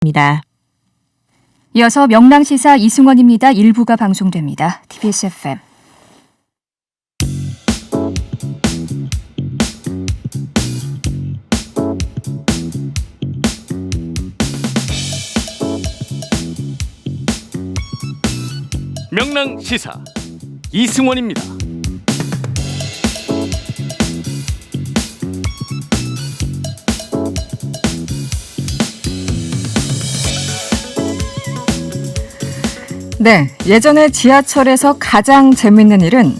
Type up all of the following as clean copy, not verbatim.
입니다. 이어서 명랑시사 이승원입니다. 1부가 방송됩니다. TBS FM. 명랑시사 이승원입니다. 네, 예전에 지하철에서 가장 재밌는 일은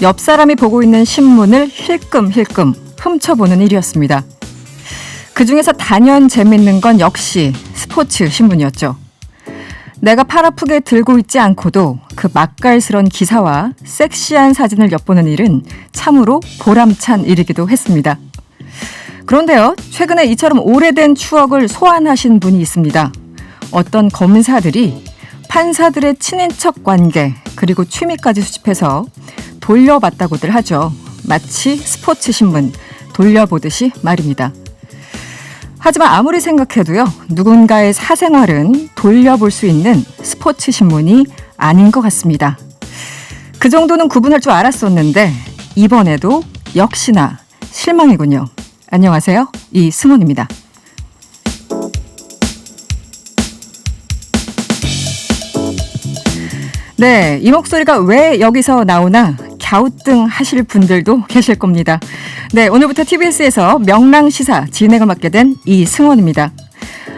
옆 사람이 보고 있는 신문을 힐끔힐끔 훔쳐보는 일이었습니다. 그중에서 단연 재밌는 건 역시 스포츠 신문이었죠. 내가 팔 아프게 들고 있지 않고도 그 맛깔스런 기사와 섹시한 사진을 엿보는 일은 참으로 보람찬 일이기도 했습니다. 그런데요, 최근에 이처럼 오래된 추억을 소환하신 분이 있습니다. 어떤 검사들이 판사들의 친인척 관계 그리고 취미까지 수집해서 돌려봤다고들 하죠. 마치 스포츠 신문 돌려보듯이 말입니다. 하지만 아무리 생각해도요, 누군가의 사생활은 돌려볼 수 있는 스포츠 신문이 아닌 것 같습니다. 그 정도는 구분할 줄 알았었는데 이번에도 역시나 실망이군요. 안녕하세요, 이승원입니다. 네, 이 목소리가 왜 여기서 나오나 갸우뚱 하실 분들도 계실 겁니다. 네, 오늘부터 TBS에서 명랑시사 진행을 맡게 된 이승원입니다.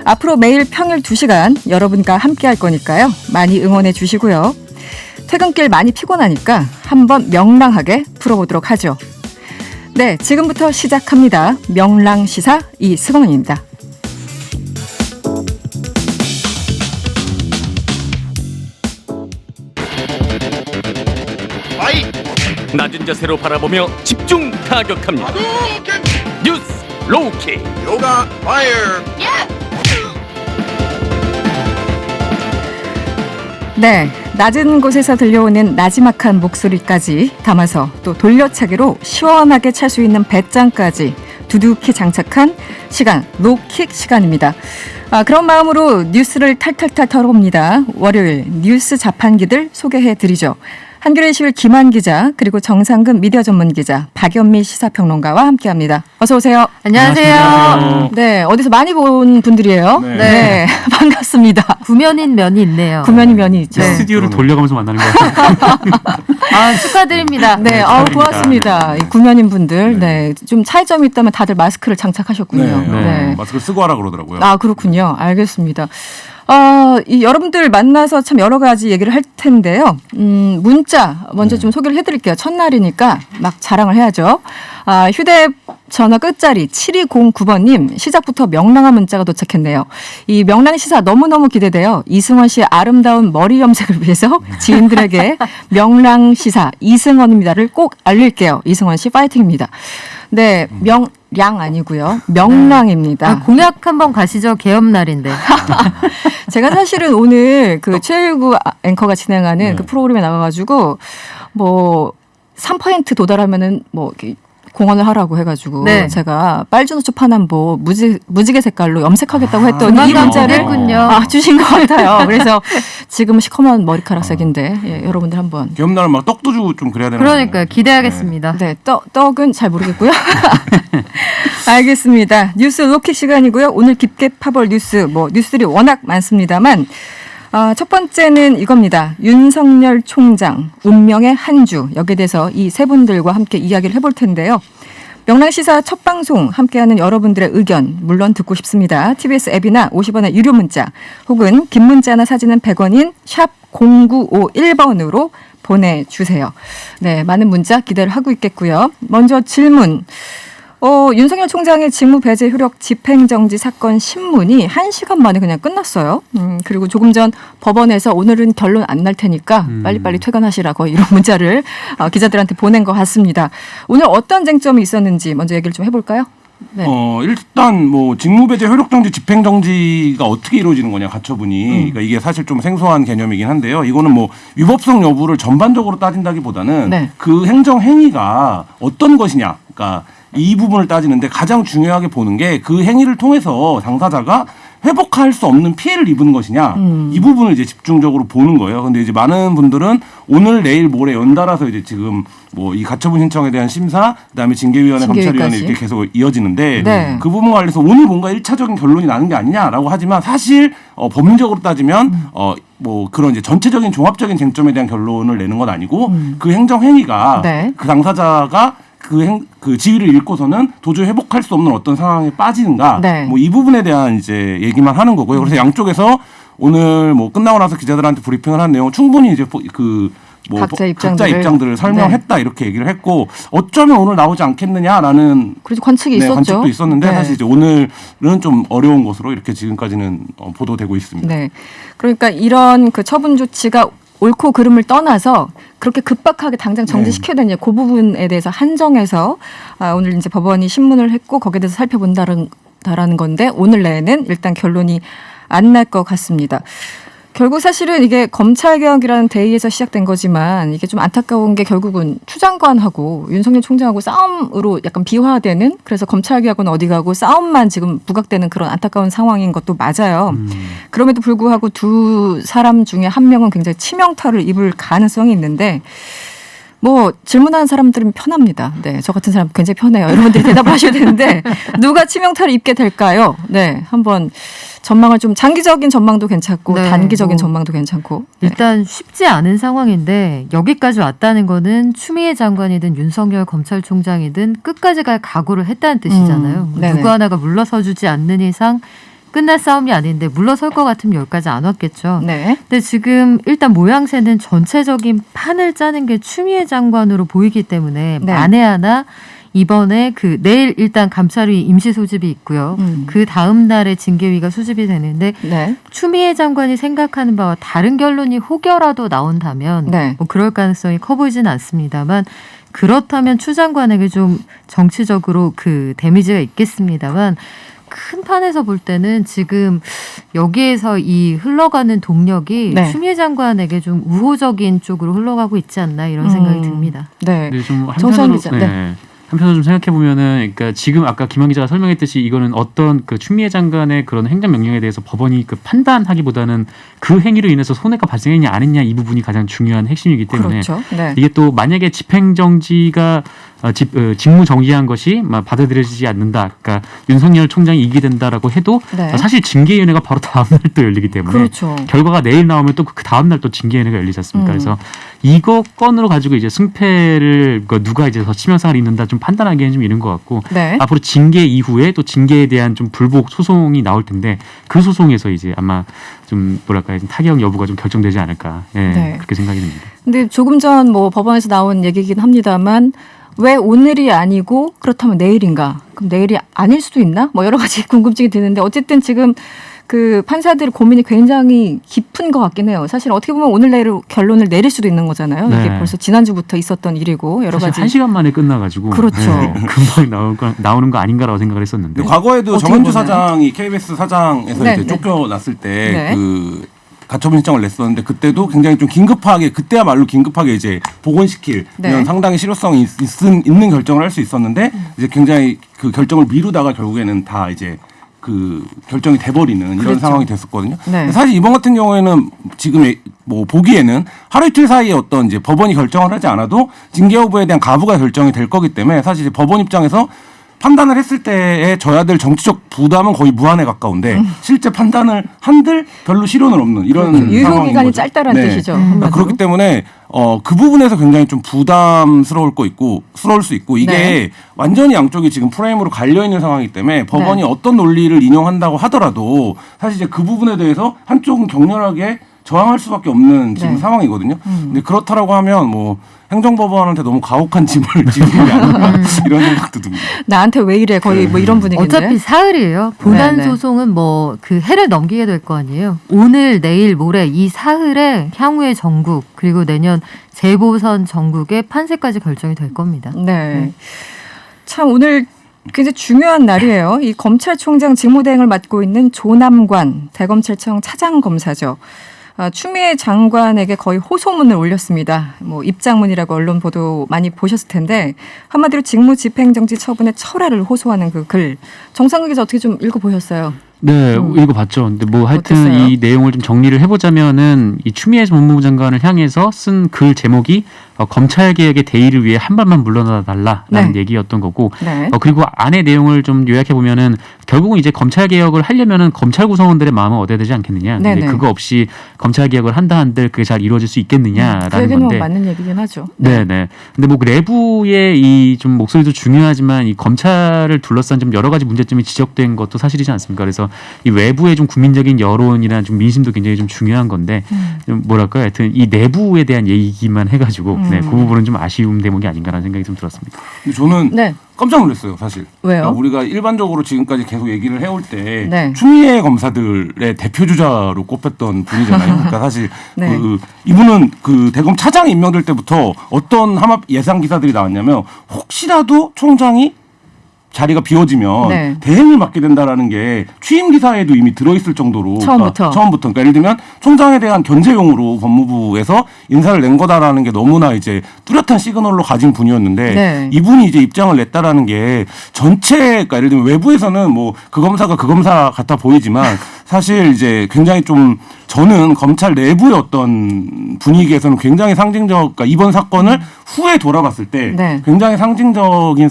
앞으로 매일 평일 2시간 여러분과 함께 할 거니까요. 많이 응원해 주시고요. 퇴근길 많이 피곤하니까 한번 명랑하게 풀어보도록 하죠. 네, 지금부터 시작합니다. 명랑시사 이승원입니다. 낮은 자세로 바라보며 집중 타격합니다. 뉴스 로우킥. 요가 파이어. 네, 낮은 곳에서 들려오는 나지막한 목소리까지 담아서 또 돌려차기로 시원하게 찰 수 있는 배짱까지 두둑히 장착한 시간, 로킥 시간입니다. 그런 마음으로 뉴스를 탈탈탈 털어봅니다. 월요일 뉴스 자판기들 소개해드리죠. 한겨레 21 김한 기자 그리고 정상근 미디어 전문 기자 박연미 시사평론가와 함께합니다. 어서 오세요. 안녕하세요. 네, 어디서 많이 본 분들이에요. 네, 반갑습니다. 구면인 면이 있네요. 구면인 면이 있죠. 네. 스튜디오를 돌려가면서 만나는 거예요. 축하드립니다. 네, 고맙습니다. 이 구면인 분들, 네, 좀 차이점이 있다면 다들 마스크를 장착하셨군요. 네. 마스크를 쓰고 하라 그러더라고요. 그렇군요. 알겠습니다. 여러분들 만나서 참 여러 가지 얘기를 할 텐데요. 문자 먼저 좀 소개를 해드릴게요. 첫날이니까 막 자랑을 해야죠. 휴대전화 끝자리 7209번님 시작부터 명랑한 문자가 도착했네요. 이 명랑시사 너무너무 기대돼요. 이승원 씨의 아름다운 머리 염색을 위해서 지인들에게 명랑시사 이승원입니다를 꼭 알릴게요. 이승원 씨 파이팅입니다. 네, 명량 아니고요. 명랑입니다. 공약 한번 가시죠. 개업날인데. 제가 사실은 오늘 그 719 앵커가 진행하는 그 프로그램에 나가가지고 뭐 3% 도달하면은 뭐 이렇게 공헌을 하라고 해가지고 제가 빨주노초 파남보 무지개 색깔로 염색하겠다고 했더니 이 문자를 주신 것 같아요. 그래서 지금 시커먼 머리카락색인데 여러분들 한번 기업날 막 떡도 주고 좀 그래야 되는 그러니까요. 기대하겠습니다. 네, 떡은 잘 모르겠고요. 알겠습니다. 뉴스 로킥 시간이고요. 오늘 깊게 파볼 뉴스, 뉴스들이 워낙 많습니다만 첫 번째는 이겁니다. 윤석열 총장 운명의 한 주, 여기에 대해서 이 세 분들과 함께 이야기를 해볼 텐데요. 명랑시사 첫 방송 함께하는 여러분들의 의견 물론 듣고 싶습니다. TBS 앱이나 50원의 유료 문자 혹은 긴 문자나 사진은 100원인 샵 0951번으로 보내주세요. 네, 많은 문자 기대를 하고 있겠고요. 먼저 질문. 윤석열 총장의 직무 배제 효력 집행정지 사건 신문이 1시간 만에 그냥 끝났어요. 그리고 조금 전 법원에서 오늘은 결론 안 날 테니까 빨리빨리 퇴근하시라고 이런 문자를 기자들한테 보낸 것 같습니다. 오늘 어떤 쟁점이 있었는지 먼저 얘기를 좀 해볼까요? 네. 일단 직무배제 효력정지 집행정지가 어떻게 이루어지는 거냐 가처분이 그러니까 이게 사실 좀 생소한 개념이긴 한데요. 이거는 위법성 여부를 전반적으로 따진다기보다는 그 행정 행위가 어떤 것이냐, 그러니까 이 부분을 따지는데 가장 중요하게 보는 게 그 행위를 통해서 당사자가 회복할 수 없는 피해를 입은 것이냐 이 부분을 이제 집중적으로 보는 거예요. 근데 이제 많은 분들은 오늘 내일 모레 연달아서 이제 지금 뭐 이 가처분 신청에 대한 심사, 그다음에 징계위원회, 감찰위원회 이렇게 계속 이어지는데 네. 그 부분 관련해서 오늘 뭔가 1차적인 결론이 나는 게 아니냐라고 하지만 사실 법률적으로 따지면 뭐 그런 이제 전체적인 종합적인 쟁점에 대한 결론을 내는 건 아니고 그 행정 행위가 네. 그 당사자가 그 지위를 잃고서는 도저히 회복할 수 없는 어떤 상황에 빠지는가, 네. 뭐 이 부분에 대한 이제 얘기만 하는 거고요. 그래서 양쪽에서 오늘 뭐 끝나고 나서 기자들한테 브리핑을 한 내용 충분히 이제 뭐 각자 입장들을 설명했다 이렇게 얘기를 했고 어쩌면 오늘 나오지 않겠느냐라는 그래서 관측이 있었죠. 관측도 있었는데 네. 사실 이제 오늘은 좀 어려운 것으로 이렇게 지금까지는 보도되고 있습니다. 네. 그러니까 이런 그 처분 조치가 옳고 그름을 떠나서 그렇게 급박하게 당장 정지시켜야 되냐 그 부분에 대해서 한정해서 오늘 이제 법원이 신문을 했고 거기에 대해서 살펴본다는 건데 오늘 내에는 일단 결론이 안 날 것 같습니다. 결국 사실은 이게 검찰개혁이라는 대의에서 시작된 거지만 이게 좀 안타까운 게 결국은 추 장관하고 윤석열 총장하고 싸움으로 약간 비화되는 그래서 검찰개혁은 어디 가고 싸움만 지금 부각되는 그런 안타까운 상황인 것도 맞아요. 그럼에도 불구하고 두 사람 중에 한 명은 굉장히 치명타를 입을 가능성이 있는데 뭐 질문하는 사람들은 편합니다. 네, 저 같은 사람 굉장히 편해요. 여러분들이 대답을 하셔야 되는데 누가 치명타를 입게 될까요? 네, 한번 전망을 좀 장기적인 전망도 괜찮고 네, 단기적인 전망도 괜찮고 네. 일단 쉽지 않은 상황인데 여기까지 왔다는 거는 추미애 장관이든 윤석열 검찰총장이든 끝까지 갈 각오를 했다는 뜻이잖아요. 누구 하나가 물러서주지 않는 이상 끝날 싸움이 아닌데 물러설 것 같으면 여기까지 안 왔겠죠. 네. 근데 지금 일단 모양새는 전체적인 판을 짜는 게 추미애 장관으로 보이기 때문에 네. 만에 하나 이번에 내일 일단 감찰위 임시 소집이 있고요. 그 다음 날에 징계위가 수집이 되는데 네. 추미애 장관이 생각하는 바와 다른 결론이 혹여라도 나온다면 네. 뭐 그럴 가능성이 커 보이지는 않습니다만 그렇다면 추 장관에게 좀 정치적으로 그 데미지가 있겠습니다만 큰 판에서 볼 때는 지금 여기에서 이 흘러가는 동력이 네. 추미애 장관에게 좀 우호적인 쪽으로 흘러가고 있지 않나 이런 생각이 듭니다. 네. 근데 좀 정세현 한편으로 기자. 네. 한편으로 좀 생각해 보면은, 그러니까 지금 아까 김한 기자가 설명했듯이 이거는 어떤 그 추미애 장관의 그런 행정 명령에 대해서 법원이 그 판단하기보다는 그 행위로 인해서 손해가 발생했냐 안 했냐 이 부분이 가장 중요한 핵심이기 때문에 그렇죠. 네. 이게 또 만약에 집행정지가 직무 정지한 것이 받아들여지지 않는다. 그러니까 윤석열 총장이 이기게 된다라고 해도 네. 사실 징계위원회가 바로 다음 날 또 열리기 때문에 그렇죠. 결과가 내일 나오면 또 그 다음 날 또 징계위원회가 열리지 않습니까? 그래서 이거 건으로 가지고 이제 승패를 누가 이제 더 치명상을 입는다 좀 판단하기에는 좀 이른 것 같고 네. 앞으로 징계 이후에 또 징계에 대한 좀 불복 소송이 나올 텐데 그 소송에서 이제 아마 좀 뭐랄까요 타격 여부가 좀 결정되지 않을까 네. 그렇게 생각이 듭니다. 근데 조금 전 뭐 법원에서 나온 얘기긴 합니다만 왜 오늘이 아니고 그렇다면 내일인가? 그럼 내일이 아닐 수도 있나? 뭐 여러 가지 궁금증이 드는데 어쨌든 지금 그 판사들 고민이 굉장히 깊은 것 같긴 해요. 사실 어떻게 보면 오늘 내일 결론을 내릴 수도 있는 거잖아요. 네. 이게 벌써 지난주부터 있었던 일이고 여러 사실 가지. 1시간 만에 끝나가지고 그렇죠. 금방 나오는 거 아닌가라고 생각을 했었는데 과거에도 어떻게 정은주 보나요? 사장이 KBS 사장에서 네, 이제 네. 쫓겨났을 때 네. 그 가처분 신청을 냈었는데 그때도 굉장히 좀 긴급하게 그때야말로 긴급하게 이제 복원시킬 네. 이런 상당히 실효성이 있는 결정을 할 수 있었는데 이제 굉장히 그 결정을 미루다가 결국에는 다 이제 그 결정이 돼버리는 이런 그렇죠. 상황이 됐었거든요. 네. 사실 이번 같은 경우에는 지금 뭐 보기에는 하루 이틀 사이에 어떤 이제 법원이 결정을 하지 않아도 징계 여부에 대한 가부가 결정이 될 거기 때문에 사실 이제 법원 입장에서 판단을 했을 때에 져야 될 정치적 부담은 거의 무한에 가까운데 실제 판단을 한들 별로 실효는 없는 이런 그렇죠. 유효 상황인 기간이 거죠. 짧다라는 네. 뜻이죠. 그러니까 그렇기 때문에 그 부분에서 굉장히 좀 부담스러울 수 있고 이게 네. 완전히 양쪽이 지금 프레임으로 갈려 있는 상황이기 때문에 법원이 어떤 논리를 인용한다고 하더라도 사실 이제 그 부분에 대해서 한쪽은 격렬하게 저항할 수밖에 없는 지금 네. 상황이거든요. 근데 그렇다라고 하면 뭐 행정법원한테 너무 가혹한 짐을 지는 게 아닌가 이런 생각도 듭니다. 나한테 왜 이래 거의 뭐 이런 분위기인데. 어차피 사흘이에요. 본안 네, 네. 소송은 뭐 그 해를 넘기게 될 거 아니에요. 오늘, 내일, 모레 이 사흘에 향후의 전국 그리고 내년 재보선 전국의 판세까지 결정이 될 겁니다. 네. 참 오늘 굉장히 중요한 날이에요. 이 검찰총장 직무대행을 맡고 있는 조남관 대검찰청 차장검사죠. 추미애 장관에게 거의 호소문을 올렸습니다. 뭐 입장문이라고 언론 보도 많이 보셨을 텐데 한마디로 직무 집행정지 처분의 철회를 호소하는 그 글. 정상근 기자 어떻게 좀 읽어보셨어요? 네, 읽어봤죠. 근데 뭐 하여튼 어땠어요? 이 내용을 좀 정리를 해보자면은 이 추미애 법무부 장관을 향해서 쓴 글 제목이 검찰 개혁의 대의를 위해 한 발만 물러나 달라라는 네. 얘기였던 거고, 네. 그리고 안의 내용을 좀 요약해 보면은 결국은 이제 검찰 개혁을 하려면은 검찰 구성원들의 마음을 얻어야 되지 않겠느냐. 근데 네네. 그거 없이 검찰 개혁을 한다 한들 그게 잘 이루어질 수 있겠느냐라는 그 얘기는 건데. 뭐 맞는 얘기긴 하죠. 네네. 근데 뭐 내부의 이 좀 목소리도 중요하지만 이 검찰을 둘러싼 좀 여러 가지 문제점이 지적된 것도 사실이지 않습니까? 그래서 이 외부의 좀 국민적인 여론이나 좀 민심도 굉장히 좀 중요한 건데 좀 뭐랄까요? 하여튼 이 내부에 대한 얘기만 해가지고 네, 그 부분은 좀 아쉬운 대목이 아닌가라는 생각이 좀 들었습니다. 근데 저는 네. 깜짝 놀랐어요, 사실. 왜요? 그러니까 우리가 일반적으로 지금까지 계속 얘기를 해올 때 네. 추미애 검사들의 대표 주자로 꼽혔던 분이잖아요. 그러니까 사실 네. 이분은 그 대검 차장이 임명될 때부터 어떤 함합 예상 기사들이 나왔냐면 혹시라도 총장이 자리가 비워지면 네. 대행을 맡게 된다라는 게 취임 기사에도 이미 들어있을 정도로 처음부터. 그러니까 예를 들면 총장에 대한 견제용으로 법무부에서 인사를 낸 거다라는 게 너무나 이제 뚜렷한 시그널로 가진 분이었는데 네. 이분이 이제 입장을 냈다라는 게 전체 그러니까 예를 들면 외부에서는 뭐 그 검사가 그 검사 같아 보이지만 사실 이제 굉장히 좀 저는 검찰 내부의 어떤 분위기에서는 굉장히 상징적 그러니까 이번 사건을 후에 돌아봤을 때 네. 굉장히 상징적인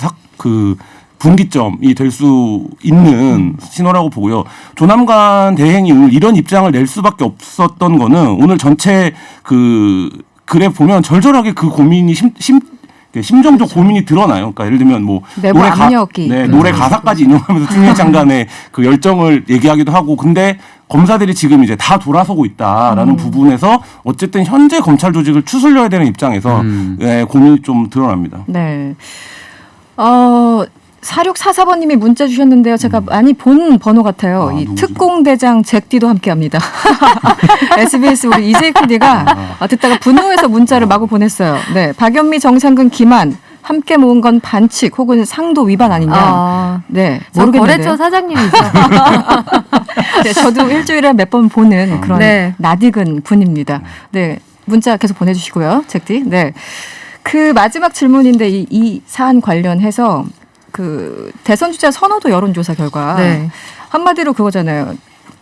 분기점이 될 수 있는 신호라고 보고요. 조남관 대행이 오늘 이런 입장을 낼 수밖에 없었던 거는 오늘 전체 그 글에 보면 절절하게 그 고민이 심정적 고민이 드러나요. 그러니까 예를 들면 뭐 내부 압력이. 노래 가사까지 인용하면서 추미애 장관의 그 열정을 얘기하기도 하고 근데 검사들이 지금 이제 다 돌아서고 있다라는 부분에서 어쨌든 현재 검찰 조직을 추슬려야 되는 입장에서 고민이 좀 드러납니다. 네. 4644번님이 문자 주셨는데요. 제가 많이 본 번호 같아요. 이 누구죠? 특공대장 잭디도 함께합니다. SBS 우리 이재희 PD가 듣다가 분노해서 문자를 마구 보냈어요. 네, 박연미, 정상근, 김한 함께 모은 건 반칙 혹은 상도 위반 아니냐. 네, 모르겠는데요. 거래처 사장님이죠. 네, 저도 일주일에 몇 번 보는 그런 네. 낯익은 분입니다. 네, 문자 계속 보내주시고요, 잭디. 네, 그 마지막 질문인데 이 사안 관련해서 그 대선 주자 선호도 여론조사 결과 네. 한마디로 그거잖아요.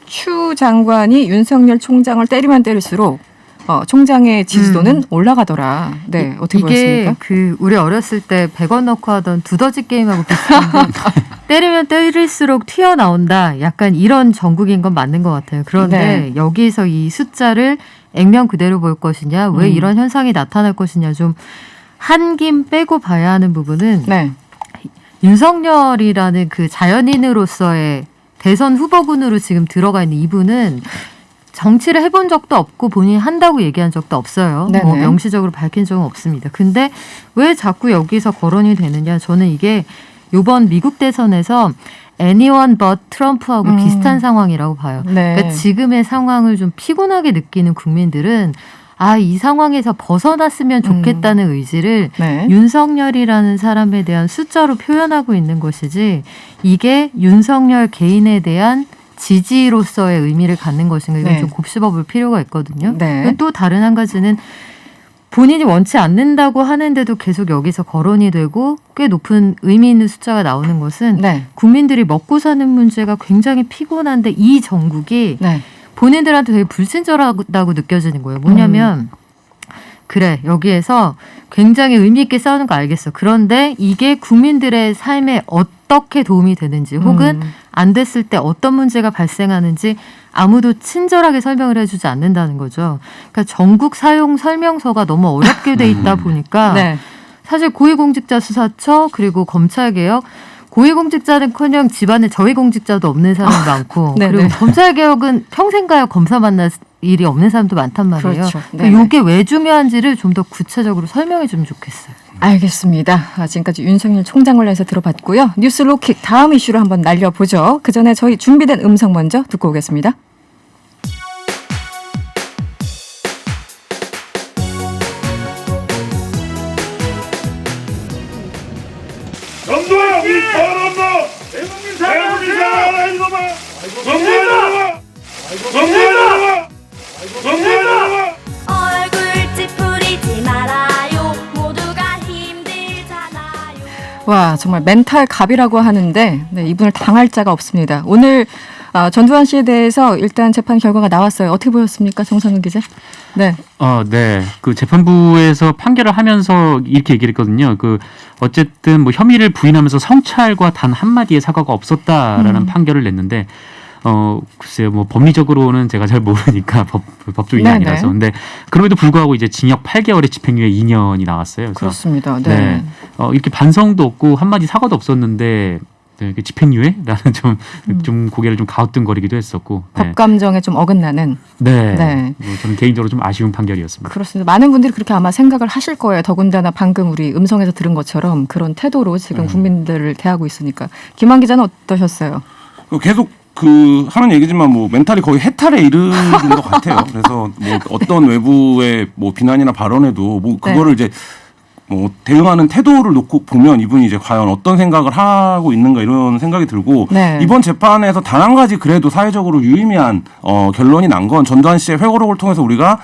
추 장관이 윤석열 총장을 때리면 때릴수록 총장의 지지도는 올라가더라. 네, 어떻게 이게 보셨습니까? 그 우리 어렸을 때 100원 넣고 하던 두더지 게임하고 비슷한데 때리면 때릴수록 튀어나온다. 약간 이런 전국인 건 맞는 것 같아요. 그런데 네. 여기서 이 숫자를 액면 그대로 볼 것이냐, 왜 이런 현상이 나타날 것이냐 좀 한 김 빼고 봐야 하는 부분은 네. 윤석열이라는 그 자연인으로서의 대선 후보군으로 지금 들어가 있는 이분은 정치를 해본 적도 없고 본인이 한다고 얘기한 적도 없어요. 네네. 뭐 명시적으로 밝힌 적은 없습니다. 근데 왜 자꾸 여기서 거론이 되느냐. 저는 이게 이번 미국 대선에서 anyone but 트럼프하고 비슷한 상황이라고 봐요. 네. 그러니까 지금의 상황을 좀 피곤하게 느끼는 국민들은 이 상황에서 벗어났으면 좋겠다는 의지를 네. 윤석열이라는 사람에 대한 숫자로 표현하고 있는 것이지 이게 윤석열 개인에 대한 지지로서의 의미를 갖는 것인가 이건 네. 좀 곱씹어 볼 필요가 있거든요. 네. 또 다른 한 가지는 본인이 원치 않는다고 하는데도 계속 여기서 거론이 되고 꽤 높은 의미 있는 숫자가 나오는 것은 네. 국민들이 먹고 사는 문제가 굉장히 피곤한데 이 정국이 네. 본인들한테 되게 불친절하다고 느껴지는 거예요. 뭐냐면 그래 여기에서 굉장히 의미 있게 싸우는 거 알겠어. 그런데 이게 국민들의 삶에 어떻게 도움이 되는지 혹은 안 됐을 때 어떤 문제가 발생하는지 아무도 친절하게 설명을 해주지 않는다는 거죠. 그러니까 전국 사용 설명서가 너무 어렵게 돼 있다 보니까 네. 사실 고위공직자 수사처 그리고 검찰개혁 고위공직자는커녕 집안에 저위공직자도 없는 사람이 많고 네네. 그리고 검찰개혁은 평생 가야 검사 만날 일이 없는 사람도 많단 말이에요. 그렇죠. 그러니까 이게 왜 중요한지를 좀 더 구체적으로 설명해 주면 좋겠어요. 알겠습니다. 지금까지 윤석열 총장 관련해서 들어봤고요. 뉴스 로킥 다음 이슈로 한번 날려보죠. 그 전에 저희 준비된 음성 먼저 듣고 오겠습니다. 정도야 우리 사랑한다. 대국민 사랑한다. 이거 봐. 정도야. 정도야. 정도야. 얼굴 찌푸리지 말아요. 모두가 힘들잖아요. 와 정말 멘탈 갑이라고 하는데 네, 이분을 당할 자가 없습니다. 오늘 전두환 씨에 대해서 일단 재판 결과가 나왔어요. 어떻게 보였습니까, 정상근 기자? 네. 네. 그 재판부에서 판결을 하면서 이렇게 얘기를 했거든요. 그 어쨌든 뭐 혐의를 부인하면서 성찰과 단 한마디의 사과가 없었다라는 판결을 냈는데 글쎄요, 뭐 법리적으로는 제가 잘 모르니까 법조인이 네네. 아니라서. 근데 그럼에도 불구하고 이제 징역 8개월에 집행유예 2년이 나왔어요. 그래서 그렇습니다. 네. 이렇게 반성도 없고 한마디 사과도 없었는데 네, 집행유예라는 좀 고개를 좀 가우뚱거리기도 했었고. 법 감정에 좀 어긋나는. 네. 뭐 저는 개인적으로 좀 아쉬운 판결이었습니다. 그렇습니다. 많은 분들이 그렇게 아마 생각을 하실 거예요. 더군다나 방금 우리 음성에서 들은 것처럼 그런 태도로 지금 국민들을 대하고 있으니까. 김한 기자는 어떠셨어요? 계속 하는 얘기지만 뭐 멘탈이 거의 해탈에 이르는 것 같아요. 그래서 뭐 어떤 외부의 뭐 비난이나 발언에도 뭐 그거를 이제 뭐 대응하는 태도를 놓고 보면 이분이 이제 과연 어떤 생각을 하고 있는가 이런 생각이 들고 이번 재판에서 단 한 가지 그래도 사회적으로 유의미한 결론이 난 건 전두환 씨의 회고록을 통해서 우리가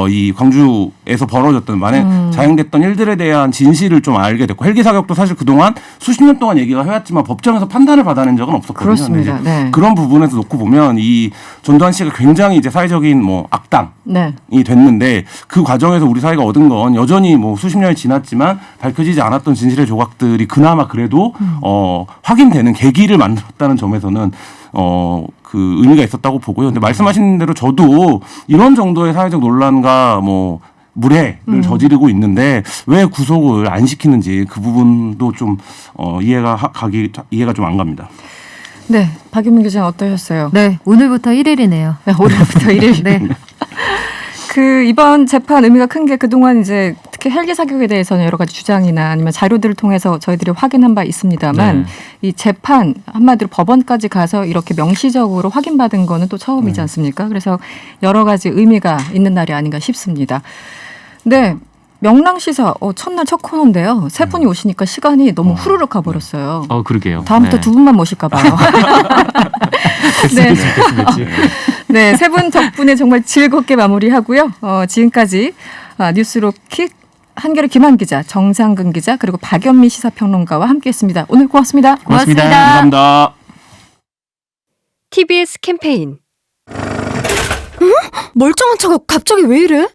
이 광주에서 벌어졌던 만에 자행됐던 일들에 대한 진실을 좀 알게 됐고 헬기 사격도 사실 그동안 수십 년 동안 얘기가 해왔지만 법정에서 판단을 받아낸 적은 없었거든요. 그렇습니다. 네. 그런 부분에서 놓고 보면 이 전두환 씨가 굉장히 이제 사회적인 뭐 악당이 됐는데 그 과정에서 우리 사회가 얻은 건 여전히 뭐 수십 년이 지났지만 밝혀지지 않았던 진실의 조각들이 그나마 그래도 확인되는 계기를 만들었다는 점에서는 그 의미가 있었다고 보고요. 근데 말씀하신 대로 저도 이런 정도의 사회적 논란과 뭐 무례를 저지르고 있는데 왜 구속을 안 시키는지 그 부분도 좀 이해가 좀 안 갑니다. 네, 박유민 기자는 어떠셨어요? 네, 오늘부터 1일이네요. 네, 오늘부터 1일. 네. 이번 재판 의미가 큰 게 그동안 이제 특히 헬기 사격에 대해서는 여러 가지 주장이나 아니면 자료들을 통해서 저희들이 확인한 바 있습니다만 이 재판 한마디로 법원까지 가서 이렇게 명시적으로 확인받은 거는 또 처음이지 않습니까? 그래서 여러 가지 의미가 있는 날이 아닌가 싶습니다. 네. 명랑시사 첫날 첫 코너인데요. 세 분이 오시니까 시간이 너무 후루룩 가버렸어요. 그러게요. 다음부터 두 분만 모실까 봐요. 네, 세 분 덕분에 정말 즐겁게 마무리하고요. 지금까지 뉴스로킥 한겨레 김한 기자, 정상근 기자 그리고 박연미 시사평론가와 함께했습니다. 오늘 고맙습니다. 감사합니다. TBS 캠페인. 멀쩡한 차가 갑자기 왜 이래?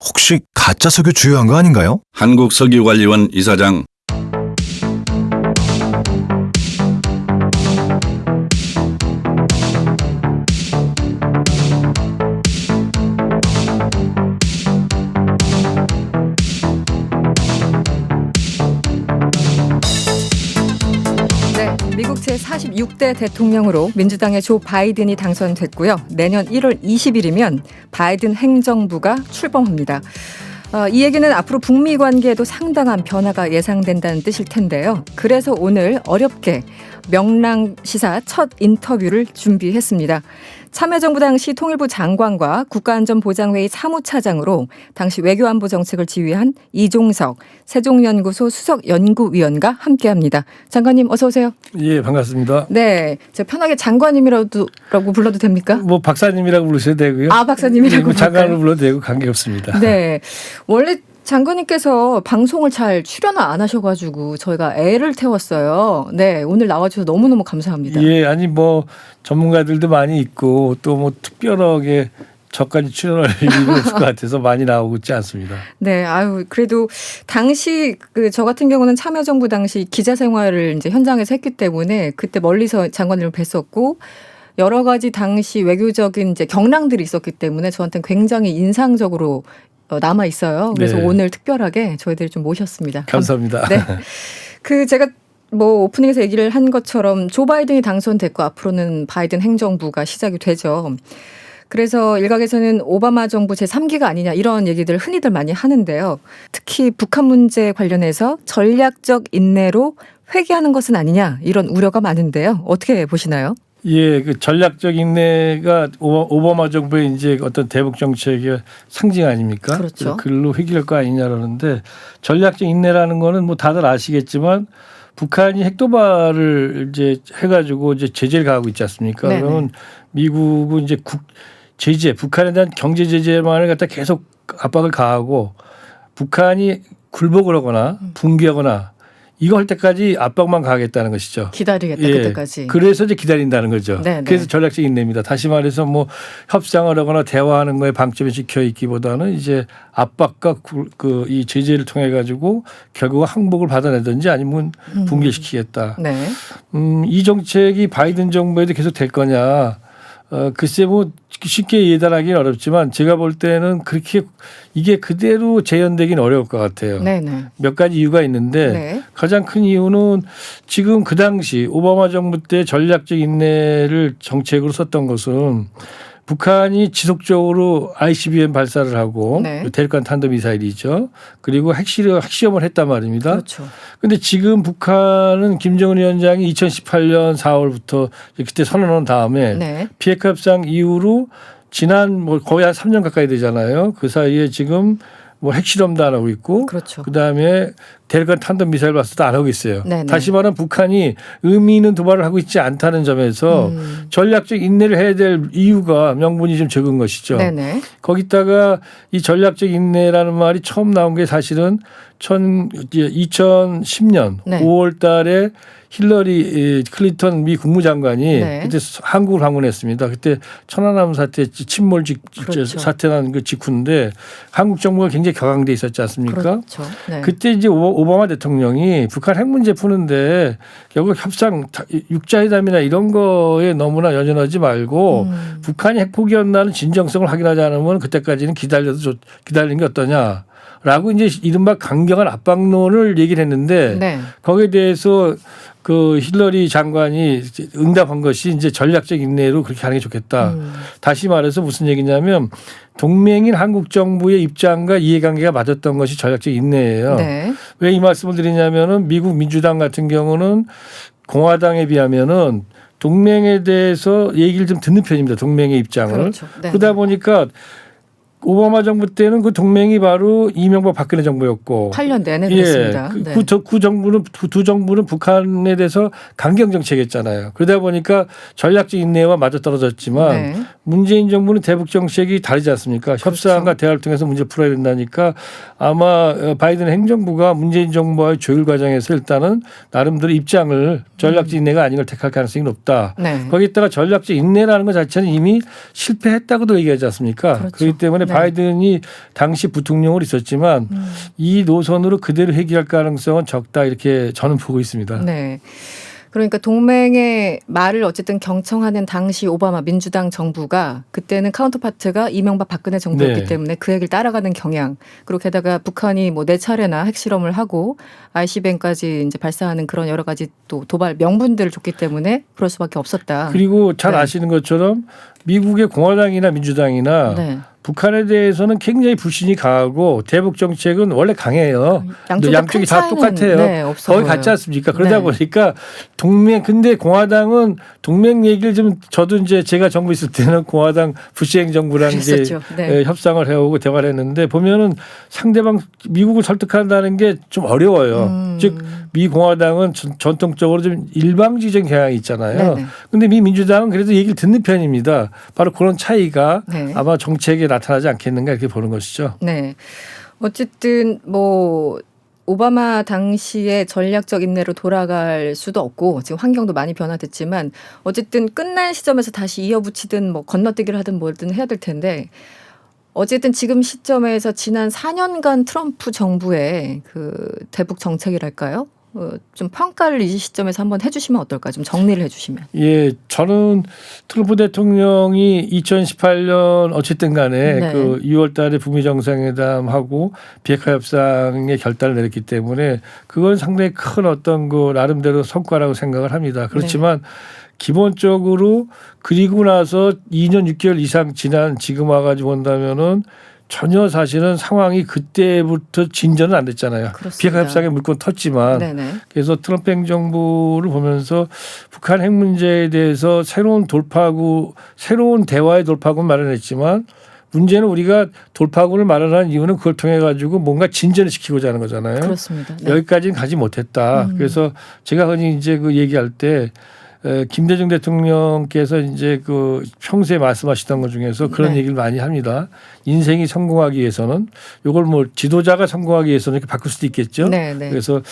혹시 가짜 석유 주유한 거 아닌가요? 한국석유관리원 이사장. 미국 제46대 대통령으로 민주당의 조 바이든이 당선됐고요. 내년 1월 20일이면 바이든 행정부가 출범합니다. 이 얘기는 앞으로 북미 관계에도 상당한 변화가 예상된다는 뜻일 텐데요. 그래서 오늘 어렵게 명랑시사 첫 인터뷰를 준비했습니다. 참여정부 당시 통일부 장관과 국가안전보장회의 사무차장으로 당시 외교안보 정책을 지휘한 이종석 세종연구소 수석연구위원과 함께합니다. 장관님 어서 오세요. 예, 반갑습니다. 네, 제가 편하게 장관님이라고 불러도 됩니까? 뭐 박사님이라고 부르셔도 되고요. 박사님이라고 장관으로 불러도 되고 관계없습니다. 네, 원래 장관님께서 방송을 잘 출연을 안 하셔가지고 저희가 애를 태웠어요. 네, 오늘 나와주셔서 너무너무 감사합니다. 예, 아니 뭐 전문가들도 많이 있고 또 뭐 특별하게 저까지 출연할 일이 없을 것 같아서 많이 나오고 있지 않습니다. 네, 그래도 당시 저 같은 경우는 참여정부 당시 기자 생활을 이제 현장에서 했기 때문에 그때 멀리서 장관님을 뵀었고 여러 가지 당시 외교적인 이제 경랑들이 있었기 때문에 저한테는 굉장히 인상적으로 남아 있어요. 그래서 오늘 특별하게 저희들이 좀 모셨습니다. 감사합니다. 네. 제가 뭐 오프닝에서 얘기를 한 것처럼 조 바이든이 당선됐고 앞으로는 바이든 행정부가 시작이 되죠. 그래서 일각에서는 오바마 정부 제3기가 아니냐 이런 얘기들 흔히들 많이 하는데요. 특히 북한 문제 관련해서 전략적 인내로 회귀하는 것은 아니냐 이런 우려가 많은데요. 어떻게 보시나요? 예, 그 전략적 인내가 오바마 정부의 이제 어떤 대북 정책의 상징 아닙니까? 그렇죠. 글로 회귀할 거 아니냐라는데 전략적 인내라는 거는 뭐 다들 아시겠지만 북한이 핵도발을 이제 해가지고 이제 제재를 가하고 있지 않습니까? 네네. 그러면 미국은 이제 제재, 북한에 대한 경제 제재만을 갖다 계속 압박을 가하고 북한이 굴복을 하거나 붕괴하거나 이거 할 때까지 압박만 가하겠다는 것이죠. 기다리겠다 예. 그때까지. 그래서 이제 기다린다는 거죠. 네네. 그래서 전략적 인내입니다. 다시 말해서 뭐 협상을 하거나 대화하는 거에 방점이 찍혀 있기보다는 이제 압박과 이 제재를 통해 가지고 결국 항복을 받아내든지 아니면 붕괴시키겠다. 네. 이 정책이 바이든 정부에도 계속 될 거냐. 글쎄 뭐 쉽게 예단하기는 어렵지만 제가 볼 때는 그렇게 이게 그대로 재현되기는 어려울 것 같아요. 네네. 몇 가지 이유가 있는데 네. 가장 큰 이유는 지금 그 당시 오바마 정부 때 전략적 인내를 정책으로 썼던 것은 북한이 지속적으로 ICBM 발사를 하고 네. 대륙간 탄도미사일이죠. 그리고 핵시험을 했단 말입니다. 그렇죠. 그런데 지금 북한은 김정은 위원장이 2018년 4월부터 그때 선언한 다음에 네. 비핵화 협상 이후로 지난 뭐 거의 한 3년 가까이 되잖아요. 그 사이에 지금 뭐 핵실험도 안 하고 있고 그렇죠. 그다음에 대륙간 탄도미사일 발사도 안 하고 있어요. 네네. 다시 말하면 북한이 의미 있는 도발을 하고 있지 않다는 점에서 전략적 인내를 해야 될 이유가 명분이 좀 적은 것이죠. 네네. 거기다가 이 전략적 인내라는 말이 처음 나온 게 사실은 2010년 네. 5월 달에 힐러리 클린턴 미 국무장관이 네. 그때 한국을 방문했습니다. 그때 천안함 사태 침몰 그렇죠. 사태 난 그 직후인데 한국 정부가 굉장히 격앙돼 있었지 않습니까? 그렇죠. 네. 그때 이제 오바마 대통령이 북한 핵 문제 푸는데 결국 협상 육자회담이나 이런 거에 너무나 연연하지 말고 북한이 핵 포기한다는 진정성을 확인하지 않으면 그때까지는 기다리는 게 어떠냐라고 이제 이른바 강경한 압박론을 얘기를 했는데 네. 거기에 대해서 그 힐러리 장관이 응답한 것이 이제 전략적 인내로 그렇게 하는 게 좋겠다. 다시 말해서 무슨 얘기냐면 동맹인 한국 정부의 입장과 이해관계가 맞았던 것이 전략적 인내예요. 네. 왜 이 말씀을 드리냐면은 미국 민주당 같은 경우는 공화당에 비하면은 동맹에 대해서 얘기를 좀 듣는 편입니다. 동맹의 입장을. 그렇죠. 네. 그러다 보니까 오바마 정부 때는 그 동맹이 바로 이명박 박근혜 정부였고 8년 내내 그랬습니다. 예, 네. 그 정부는 두 정부는 북한에 대해서 강경 정책했잖아요. 그러다 보니까 전략적 인내와 맞아떨어졌지만 네. 문재인 정부는 대북 정책이 다르지 않습니까? 협상과 대화를 통해서 문제를 풀어야 된다니까 아마 바이든 행정부가 문재인 정부와의 조율 과정에서 일단은 나름대로 입장을 전략적 인내가 아닌 걸 택할 가능성이 높다. 네. 거기다가 전략적 인내라는 것 자체는 이미 실패했다고도 얘기하지 않습니까? 그렇죠. 그렇기 때문에 네. 바이든이 당시 부통령으로 있었지만 이 노선으로 그대로 해결할 가능성은 적다 이렇게 저는 보고 있습니다. 네. 그러니까 동맹의 말을 어쨌든 경청하는 당시 오바마 민주당 정부가 그때는 카운터파트가 이명박 박근혜 정부였기 네. 때문에 그 얘기를 따라가는 경향. 그리고 게다가 북한이 뭐 4차례나 핵실험을 하고 ICBM까지 이제 발사하는 그런 여러 가지 또 도발 명분들을 줬기 때문에 그럴 수밖에 없었다. 그리고 잘 네. 아시는 것처럼 미국의 공화당이나 민주당이나 네. 북한에 대해서는 굉장히 불신이 강하고 대북 정책은 원래 강해요. 양쪽이 다 똑같아요. 네, 없어 거의 보여요. 같지 않습니까? 그러다 네. 보니까 근데 공화당은 동맹 얘기를 좀 저도 이제 제가 정부 있을 때는 공화당 부시 행정부랑 이제 그랬었죠. 네. 협상을 해오고 대화를 했는데 보면은 상대방 미국을 설득한다는 게 좀 어려워요. 즉 미 공화당은 전통적으로 좀 일방지적인 경향이 있잖아요. 그런데 미 민주당은 그래도 얘기를 듣는 편입니다. 바로 그런 차이가 네. 아마 정책에 나타나지 않겠는가 이렇게 보는 것이죠. 네. 어쨌든 뭐 오바마 당시에 전략적 인내로 돌아갈 수도 없고 지금 환경도 많이 변화됐지만 어쨌든 끝난 시점에서 다시 이어붙이든 뭐 건너뛰기를 하든 뭐든 해야 될 텐데 어쨌든 지금 시점에서 지난 4년간 트럼프 정부의 그 대북 정책이랄까요? 좀 평가를 이 시점에서 한번 해주시면 어떨까? 좀 정리를 해주시면. 예, 저는 트럼프 대통령이 2018년 어쨌든 간에 네. 그 6월 달에 북미 정상회담하고 비핵화 협상의 결단을 내렸기 때문에 그건 상당히 큰 어떤 그 나름대로 성과라고 생각을 합니다. 그렇지만 기본적으로 그리고 나서 2년 6개월 이상 지난 지금 와가지고 본다면은 전혀 사실은 상황이 그때부터 진전은 안 됐잖아요. 비핵화 협상에 물건 텄지만 네네. 그래서 트럼프 행정부를 보면서 북한 핵 문제에 대해서 새로운 돌파구, 새로운 대화의 돌파구를 마련했지만 문제는 우리가 돌파구를 마련한 이유는 그걸 통해 가지고 뭔가 진전을 시키고자 하는 거잖아요. 그렇습니다. 네. 여기까지는 가지 못했다. 그래서 제가 흔히 이제 그 얘기할 때 김대중 대통령께서 이제 그 평소에 말씀하시던 것 중에서 그런 얘기를 많이 합니다. 인생이 성공하기 위해서는 요걸 뭐 지도자가 성공하기 위해서는 이렇게 바꿀 수도 있겠죠. 그래서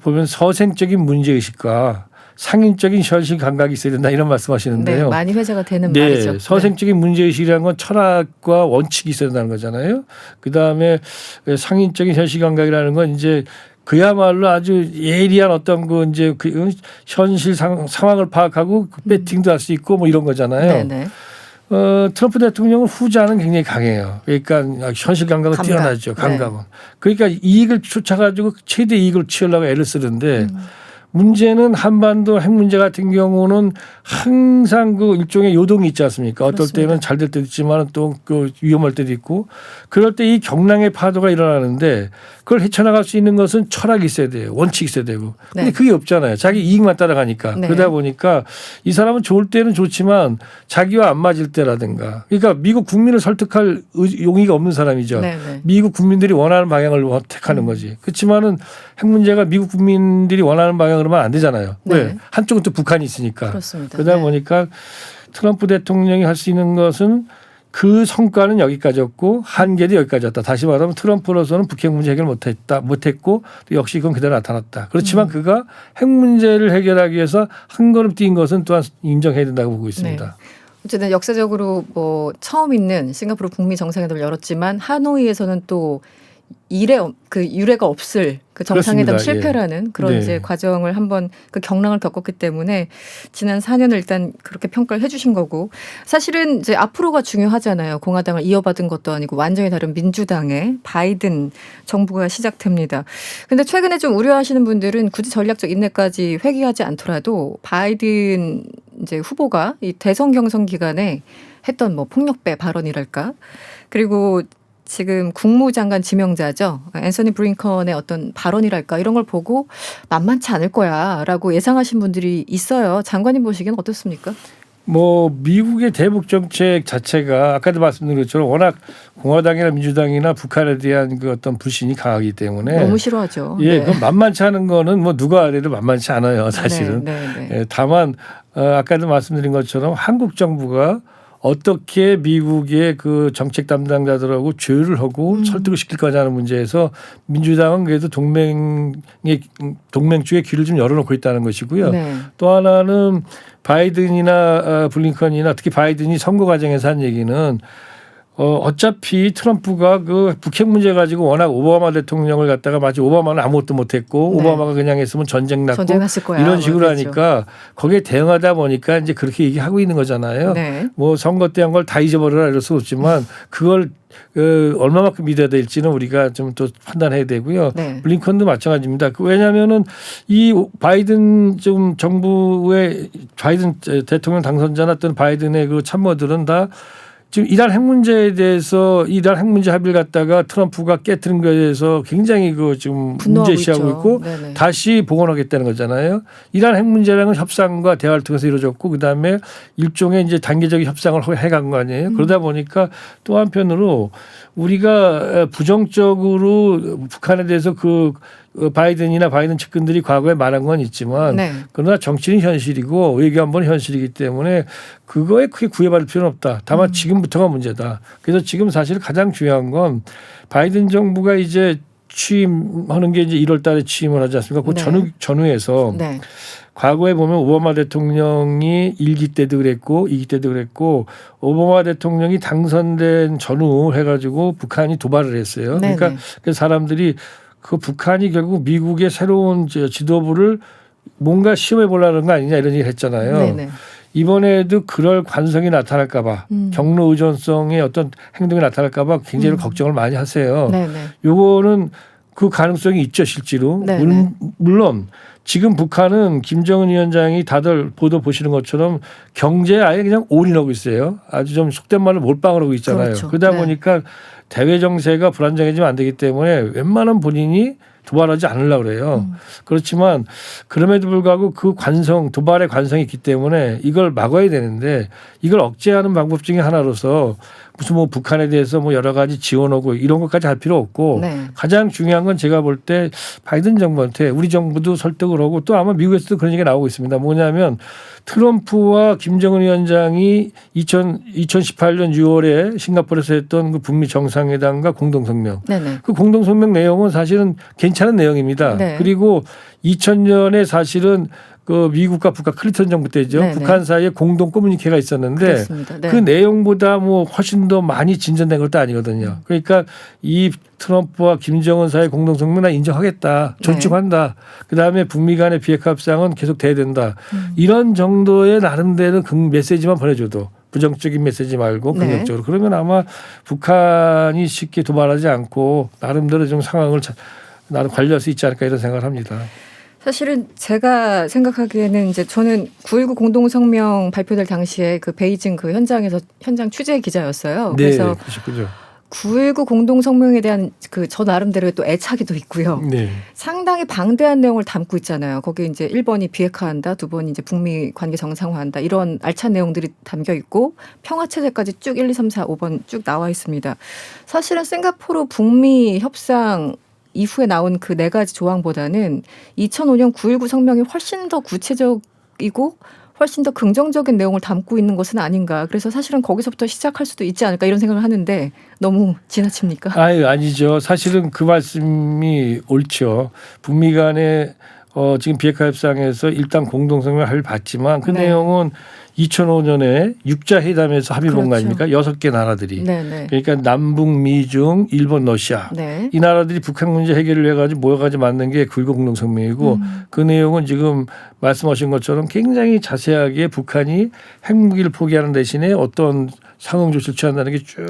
보면 서생적인 문제의식과 상인적인 현실 감각이 있어야 된다 이런 말씀하시는데요. 네, 많이 회자가 되는 말이죠. 서생적인 문제의식이라는 건 철학과 원칙이 있어야 된다는 거잖아요. 그다음에 상인적인 현실 감각이라는 건 이제 그야말로 아주 예리한 어떤 그 이제 그 현실 상황을 파악하고 배팅도 할 수 있고 뭐 이런 거잖아요. 트럼프 대통령은 후자는 굉장히 강해요. 그러니까 현실 감각은 뛰어나죠. 감각은. 그러니까 이익을 쫓아가지고 최대 이익을 취하려고 애를 쓰는데 문제는 한반도 핵 문제 같은 경우는 항상 그 일종의 요동이 있지 않습니까? 어떨 때는 잘 될 때도 있지만 또 그 위험할 때도 있고 그럴 때 이 경랑의 파도가 일어나는데 그걸 헤쳐나갈 수 있는 것은 철학이 있어야 돼요. 원칙이 있어야 되고. 근데 그게 없잖아요. 자기 이익만 따라가니까. 그러다 보니까 이 사람은 좋을 때는 좋지만 자기와 안 맞을 때라든가. 그러니까 미국 국민을 설득할 용의가 없는 사람이죠. 미국 국민들이 원하는 방향을 택하는 거지. 그렇지만은 핵 문제가 미국 국민들이 원하는 방향으로만 안 되잖아요. 왜? 한쪽은 또 북한이 있으니까. 그렇습니다. 그러다 보니까 트럼프 대통령이 할 수 있는 것은 그 성과는 여기까지였고 한계도 여기까지였다. 다시 말하면 트럼프로서는 북핵 문제 해결 못했고 역시 그건 그대로 나타났다. 그렇지만 그가 핵 문제를 해결하기 위해서 한 걸음 뛴 것은 또한 인정해야 된다고 보고 있습니다. 어쨌든 역사적으로 뭐 처음 있는 싱가포르 북미 정상회담을 열었지만 하노이에서는 또 유례가 없을 그 정상회담 실패라는 그런 이제 과정을 한번 그 경랑을 겪었기 때문에 지난 4년을 일단 그렇게 평가를 해주신 거고 사실은 이제 앞으로가 중요하잖아요. 공화당을 이어받은 것도 아니고 완전히 다른 민주당의 바이든 정부가 시작됩니다. 근데 최근에 좀 우려하시는 분들은 굳이 전략적 인내까지 회귀하지 않더라도 바이든 이제 후보가 이 대선 경선 기간에 했던 뭐 폭력배 발언이랄까 그리고 지금 국무장관 지명자죠. 앤서니 브링컨의 어떤 발언이랄까 이런 걸 보고 만만치 않을 거야라고 예상하신 분들이 있어요. 장관님 보시기엔 어떻습니까? 뭐 미국의 대북 정책 자체가 아까도 말씀드린 것처럼 워낙 공화당이나 민주당이나 북한에 대한 그 어떤 불신이 강하기 때문에 너무 싫어하죠. 그럼 만만치 않은 거는 뭐 누가 해도 만만치 않아요, 사실은. 다만 아까도 말씀드린 것처럼 한국 정부가 어떻게 미국의 그 정책 담당자들하고 조율을 하고 설득을 시킬 거냐는 문제에서 민주당은 그래도 동맹주의 귀를 좀 열어놓고 있다는 것이고요. 또 하나는 바이든이나 블링컨이나 특히 바이든이 선거 과정에서 한 얘기는 어차피 트럼프가 그 북핵 문제 가지고 워낙 오바마 대통령을 갖다가 마치 오바마는 아무것도 못했고 오바마가 그냥 했으면 전쟁 났고 이런 식으로 하니까 거기에 대응하다 보니까 이제 그렇게 얘기하고 있는 거잖아요. 뭐 선거 때 한 걸 다 잊어버려라 이럴 수 없지만 그걸 얼마만큼 믿어야 될지는 우리가 좀 또 판단해야 되고요. 블링컨도 마찬가지입니다. 왜냐하면은 이 바이든 좀 정부의 바이든 대통령 당선자나 또는 바이든의 그 참모들은 다 지금 이란 핵 문제에 대해서 이란 핵 문제 합의를 갖다가 트럼프가 깨뜨린 거에 대해서 굉장히 그 지금 문제시하고 있고 다시 복원하겠다는 거잖아요. 이란 핵 문제라는 협상과 대화를 통해서 이루어졌고 그다음에 일종의 이제 단계적인 협상을 해간 거 아니에요. 그러다 보니까 또 한편으로 우리가 부정적으로 북한에 대해서 그 바이든이나 바이든 측근들이 과거에 말한 건 있지만 그러나 정치는 현실이고 외교안보는 현실이기 때문에 그거에 크게 구애받을 필요는 없다. 다만 지금부터가 문제다. 그래서 지금 사실 가장 중요한 건 바이든 정부가 이제 취임하는 게 이제 1월 달에 취임을 하지 않습니까? 그 전후에서 과거에 보면 오바마 대통령이 1기 때도 그랬고 2기 때도 그랬고 오바마 대통령이 당선된 전후 해가지고 북한이 도발을 했어요. 그러니까 그 사람들이 그 북한이 결국 미국의 새로운 지도부를 뭔가 시험해 보려는 거 아니냐 이런 얘기를 했잖아요. 이번에도 그럴 관성이 나타날까 봐 경로 의존성의 어떤 행동이 나타날까 봐 굉장히 걱정을 많이 하세요. 요거는 그 가능성이 있죠 실제로. 물론 지금 북한은 김정은 위원장이 다들 보도 보시는 것처럼 경제에 아예 그냥 올인하고 있어요. 아주 좀 속된 말로 몰빵을 하고 있잖아요. 그러다 보니까 대외 정세가 불안정해지면 안 되기 때문에 웬만하면 본인이 도발하지 않으려고 그래요. 그렇지만 그럼에도 불구하고 그 도발의 관성이 있기 때문에 이걸 막아야 되는데 이걸 억제하는 방법 중에 하나로서 무슨 뭐 북한에 대해서 뭐 여러 가지 지원하고 이런 것까지 할 필요 없고 네. 가장 중요한 건 제가 볼 때 바이든 정부한테 우리 정부도 설득을 하고 또 아마 미국에서도 그런 얘기가 나오고 있습니다. 뭐냐면 트럼프와 김정은 위원장이 2018년 6월에 싱가포르에서 했던 그 북미 정상회담과 공동성명. 네네. 그 공동성명 내용은 사실은 괜찮은 내용입니다. 네. 그리고 2000년에 사실은 그 미국과 북한 클린턴 정부 때죠. 네네. 북한 사이에 공동 커뮤니케가 있었는데 그렇습니다. 네. 그 내용보다 뭐 훨씬 더 많이 진전된 것도 아니거든요. 그러니까 이 트럼프와 김정은 사이 공동성명 나 인정하겠다. 존중한다. 그다음에 북미 간의 비핵화 협상은 계속 돼야 된다. 이런 정도의 나름대로 메시지만 보내줘도 부정적인 메시지 말고 긍정적으로. 그러면 아마 북한이 쉽게 도발하지 않고 나름대로 좀 상황을 나름 관리할 수 있지 않을까 이런 생각을 합니다. 사실은 제가 생각하기에는 이제 저는 9.19 공동성명 발표될 당시에 그 베이징 그 현장 취재 기자였어요. 네, 그래서 그러셨군요. 9.19 공동성명에 대한 그 저 나름대로의 또 애착이 있고요. 네. 상당히 방대한 내용을 담고 있잖아요. 거기 이제 1번이 비핵화한다, 2번이 이제 북미 관계 정상화한다 이런 알찬 내용들이 담겨 있고 평화체제까지 쭉 1, 2, 3, 4, 5번 쭉 나와 있습니다. 사실은 싱가포르 북미 협상 이후에 나온 그 네 가지 조항보다는 2005년 9.19 성명이 훨씬 더 구체적이고 훨씬 더 긍정적인 내용을 담고 있는 것은 아닌가. 그래서 사실은 거기서부터 시작할 수도 있지 않을까 이런 생각을 하는데 너무 지나칩니까? 아니죠. 사실은 그 말씀이 옳죠. 북미 간에 지금 비핵화 협상에서 일단 공동성명을 받지만 그 내용은 2005년에 육자 회담에서 합의 본 거 아닙니까? 6개 나라들이. 네네. 그러니까 남북, 미중, 일본, 러시아. 네. 이 나라들이 북한 문제 해결을 해가지고 모여가지고 만든 게 9.19 공동성명이고 그 내용은 지금 말씀하신 것처럼 굉장히 자세하게 북한이 핵무기를 포기하는 대신에 어떤 상응 조치를 취한다는 게 쭉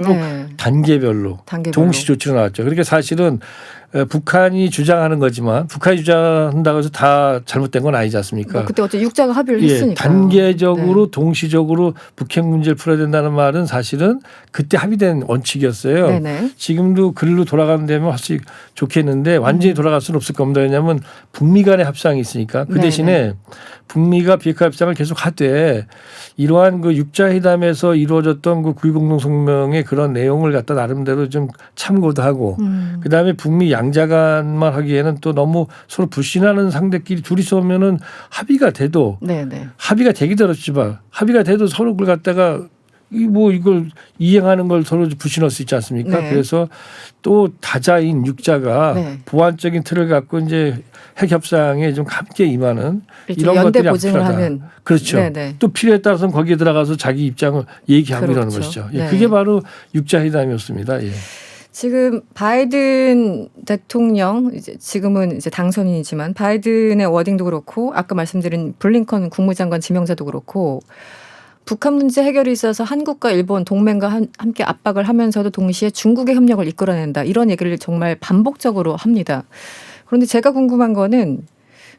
단계별로 동시 조치로 나왔죠. 그러니까 사실은 북한이 주장하는 거지만 북한이 주장한다고 해서 다 잘못된 건 아니지 않습니까? 그때 어째 육자가 합의를 했으니까. 단계적으로 동시적으로 북핵 문제를 풀어야 된다는 말은 사실은 그때 합의된 원칙이었어요. 네네. 지금도 글로 돌아가는 데면 훨씬 좋겠는데 완전히 돌아갈 수는 없을 겁니다. 왜냐하면 북미 간의 협상이 있으니까. 그 대신에 북미가 비핵화 협상을 계속 하되 이러한 그 육자 회담에서 이루어졌던 그 9.19 공동성명의 그런 내용을 갖다 나름대로 좀 참고도 하고 그다음에 북미 양자 간만 하기에는 또 너무 서로 불신하는 상대끼리 둘이서 오면은 합의가 돼도 합의가 되기도 어렵지만 합의가 돼도 서로 그걸 갖다가 이걸 이행하는 걸 서로 불신할 수 있지 않습니까? 그래서 또 다자인 육자가 보완적인 틀을 갖고 이제 핵 협상에 좀 함께 임하는 이런 것들이 보증을 하는. 그렇죠. 또 필요에 따라서는 거기에 들어가서 자기 입장을 얘기하고 이러는 것이죠. 그게 바로 육자 회담이었습니다. 지금 바이든 대통령 지금은 이제 당선인이지만 바이든의 워딩도 그렇고 아까 말씀드린 블링컨 국무장관 지명자도 그렇고 북한 문제 해결에 있어서 한국과 일본 동맹과 함께 압박을 하면서도 동시에 중국의 협력을 이끌어낸다. 이런 얘기를 정말 반복적으로 합니다. 그런데 제가 궁금한 거는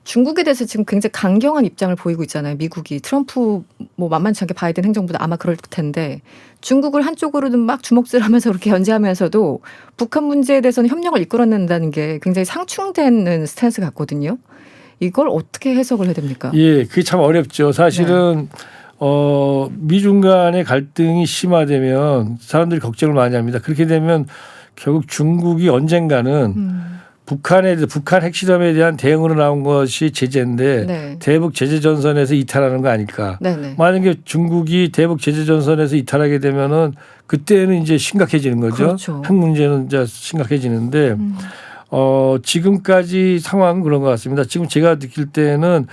중국에 대해서 지금 굉장히 강경한 입장을 보이고 있잖아요. 미국이 트럼프 뭐 만만치 않게 바이든 행정부도 아마 그럴 텐데 중국을 한쪽으로는 막 주먹질하면서 그렇게 견제하면서도 북한 문제에 대해서는 협력을 이끌어낸다는 게 굉장히 상충되는 스탠스 같거든요. 이걸 어떻게 해석을 해야 됩니까? 그게 참 어렵죠. 사실은 미중 간의 갈등이 심화되면 사람들이 걱정을 많이 합니다. 그렇게 되면 결국 중국이 언젠가는 북한 핵실험에 대한 대응으로 나온 것이 제재인데 대북 제재 전선에서 이탈하는 거 아닐까. 만약에 중국이 대북 제재 전선에서 이탈하게 되면은 그때는 이제 심각해지는 거죠. 그렇죠. 핵 문제는 이제 심각해지는데 지금까지 상황은 그런 것 같습니다. 지금 제가 느낄 때는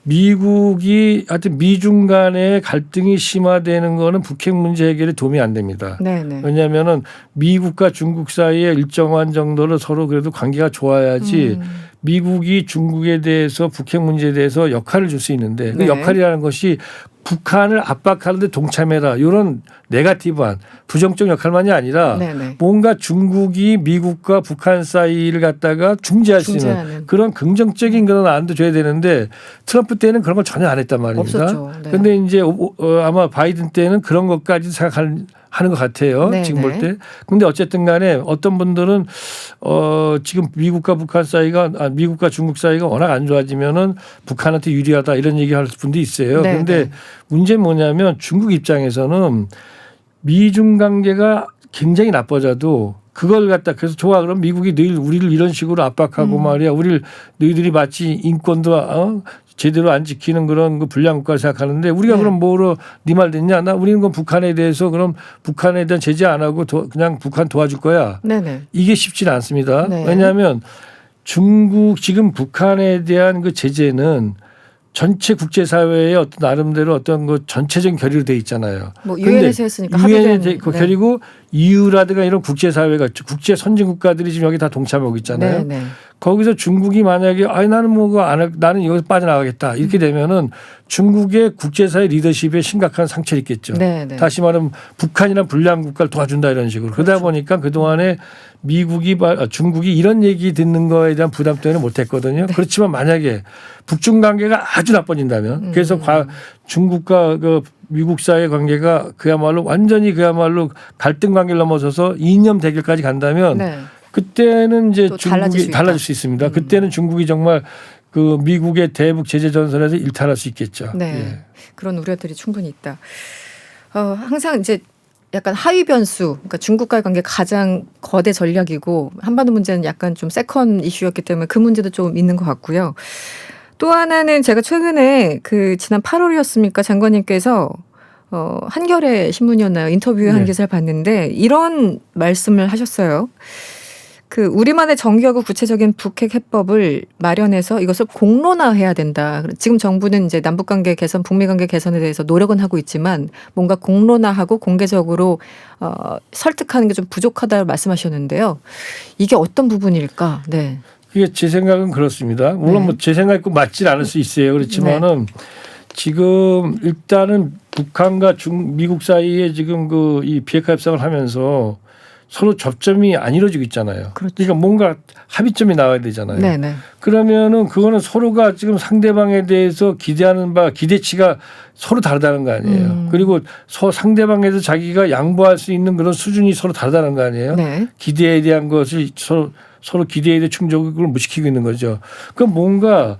미국이 하여튼 미중 간의 갈등이 심화되는 거는 북핵 문제 해결에 도움이 안 됩니다. 왜냐하면은 미국과 중국 사이에 일정한 정도로 서로 그래도 관계가 좋아야지 미국이 중국에 대해서 북핵 문제에 대해서 역할을 줄 수 있는데 그 역할이라는 것이 북한을 압박하는 데 동참해라. 이런 네거티브한 부정적 역할만이 아니라 뭔가 중국이 미국과 북한 사이를 갖다가 중재할 수 있는 그런 긍정적인 그런 안도 줘야 되는데 트럼프 때는 그런 걸 전혀 안 했단 말입니다. 그런데 이제 아마 바이든 때는 그런 것까지 생각하는 것 같아요. 지금 볼 때. 근데 어쨌든 간에 어떤 분들은 지금 미국과 중국 사이가 워낙 안 좋아지면은 북한한테 유리하다 이런 얘기할 분도 있어요. 그런데 문제는 뭐냐면 중국 입장에서는 미중 관계가 굉장히 나빠져도 그걸 갖다 그래서 좋아 그럼 미국이 늘 우리를 이런 식으로 압박하고 말이야 우리를 너희들이 마치 인권도 제대로 안 지키는 그런 그 불량 국가를 생각하는데 우리가 그럼 뭐로 네 말 듣냐? 나 우리는 그 북한에 대해서 그럼 북한에 대한 제재 안 하고 그냥 북한 도와줄 거야. 네네. 이게 쉽지는 않습니다. 네. 왜냐하면 중국 지금 북한에 대한 그 제재는 전체 국제사회의 어떤 나름대로 어떤 그 전체적인 결의로 돼 있잖아요. 뭐 유엔에서 했으니까 유엔의 결의고 EU라든가 이런 국제사회가 국제 선진국가들이 지금 여기 다 동참하고 있잖아요. 네네. 거기서 중국이 만약에 나는 나는 여기서 빠져나가겠다 이렇게 되면은 중국의 국제사회 리더십에 심각한 상처를 입겠죠. 네네. 다시 말하면 북한이나 불량 국가를 도와준다 이런 식으로. 그렇죠. 그러다 보니까 그동안에 중국이 이런 얘기 듣는 거에 대한 부담 때문에 못했거든요. 네. 그렇지만 만약에 북중 관계가 아주 나빠진다면 그래서 중국과 그 미국 사이의 관계가 그야말로 완전히 갈등 관계를 넘어서서 이념 대결까지 간다면 네. 그때는 이제 중국이 달라질 수 있다. 있습니다. 그때는 중국이 정말 그 미국의 대북 제재 전선에서 일탈할 수 있겠죠. 네, 예. 그런 우려들이 충분히 있다. 항상 이제 약간 하위 변수, 그러니까 중국과의 관계 가장 거대 전략이고 한반도 문제는 약간 좀 세컨 이슈였기 때문에 그 문제도 좀 있는 것 같고요. 또 하나는 제가 최근에 그 지난 8월이었습니까 장관님께서 한겨레 신문이었나요? 인터뷰에 한 기사를 봤는데 이런 말씀을 하셨어요. 그 우리만의 정교하고 구체적인 북핵 해법을 마련해서 이것을 공론화해야 된다. 지금 정부는 이제 남북관계 개선, 북미관계 개선에 대해서 노력은 하고 있지만 뭔가 공론화하고 공개적으로 설득하는 게 좀 부족하다고 말씀하셨는데요. 이게 어떤 부분일까? 네. 이게 제 생각은 그렇습니다. 물론 뭐 제 생각이 꼭 맞질 않을 수 있어요. 그렇지만은 지금 일단은 북한과 미국 사이에 지금 이 비핵화 협상을 하면서 서로 접점이 안 이루어지고 있잖아요. 그렇죠. 그러니까 뭔가 합의점이 나와야 되잖아요. 네네. 그러면은 그거는 서로가 지금 상대방에 대해서 기대하는 기대치가 서로 다르다는 거 아니에요. 그리고 상대방에 대해서 자기가 양보할 수 있는 그런 수준이 서로 다르다는 거 아니에요. 네. 기대에 대한 것을 서로 기대에 대해 충족을 못 시키고 있는 거죠. 그럼 뭔가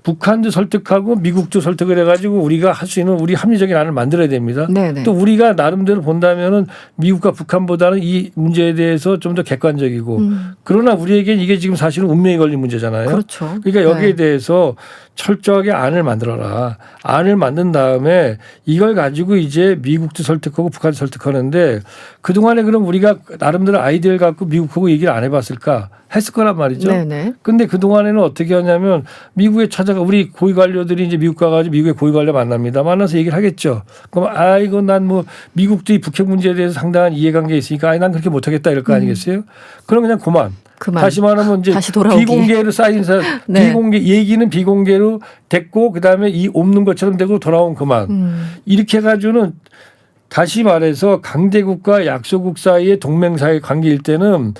북한도 설득하고 미국도 설득을 해가지고 우리가 할 수 있는 우리 합리적인 안을 만들어야 됩니다. 네네. 또 우리가 나름대로 본다면은 미국과 북한보다는 이 문제에 대해서 좀 더 객관적이고 그러나 우리에겐 이게 지금 사실은 운명이 걸린 문제잖아요. 그렇죠. 그러니까 여기에 대해서 철저하게 안을 만들어라. 안을 만든 다음에 이걸 가지고 이제 미국도 설득하고 북한도 설득하는데 그동안에 그럼 우리가 나름대로 아이디어를 갖고 미국하고 얘기를 안 해봤을까? 했을 거란 말이죠. 네네. 근데 그동안에는 어떻게 하냐면 미국에 우리 고위 관료들이 이제 미국 가가지고 미국의 고위 관료 만납니다. 만나서 얘기를 하겠죠. 그럼 이거 난 뭐 미국도 이 북핵 문제에 대해서 상당한 이해관계 있으니까 난 그렇게 못하겠다 이럴 거 아니겠어요? 그럼 그냥 그만. 다시 말하면 이제 비공개로 쌓인 네. 비공개 얘기는 비공개로 됐고 그다음에 이 없는 것처럼 되고 돌아온 그만. 이렇게 해가지고는 다시 말해서 강대국과 약소국 사이의 동맹 사이 관계일 때는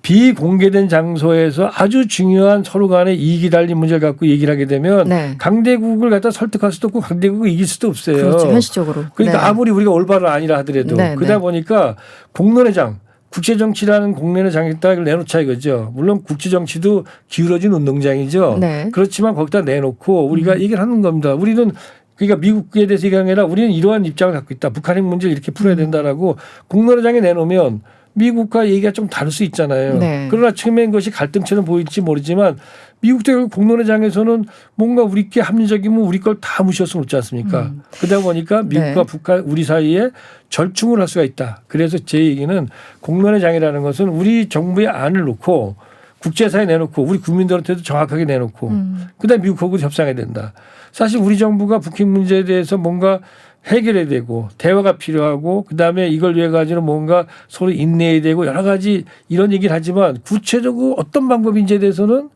비공개된 장소에서 아주 중요한 서로 간의 이익이 달린 문제를 갖고 얘기를 하게 되면 강대국을 갖다 설득할 수도 없고 강대국을 이길 수도 없어요. 그렇죠. 현실적으로. 그러니까 아무리 우리가 올바른 아니라 하더라도 그러다 보니까 공론의 장. 국제정치라는 공론의 장에다 내놓자 이거죠. 물론 국제정치도 기울어진 운동장이죠. 그렇지만 거기다 내놓고 우리가 얘기를 하는 겁니다. 우리는 그러니까 미국에 대해서 얘기하는 게 아니라 우리는 이러한 입장을 갖고 있다. 북한의 문제를 이렇게 풀어야 된다라고 공론의 장에 내놓으면 미국과 얘기가 좀 다를 수 있잖아요. 그러나 처음엔 것이 갈등처럼 보일지 모르지만 미국도 공론의 장에서는 뭔가 우리께 합리적이면 우리 걸 다 무시할 수는 없지 않습니까? 그러다 보니까 미국과 북한 우리 사이에 절충을 할 수가 있다. 그래서 제 얘기는 공론의 장이라는 것은 우리 정부의 안을 놓고 국제사회에 내놓고 우리 국민들한테도 정확하게 내놓고 그다음에 미국하고 협상해야 된다. 사실 우리 정부가 북핵 문제에 대해서 뭔가 해결해야 되고 대화가 필요하고 그다음에 이걸 위해 가지고는 뭔가 서로 인내해야 되고 여러 가지 이런 얘기를 하지만 구체적으로 어떤 방법인지에 대해서는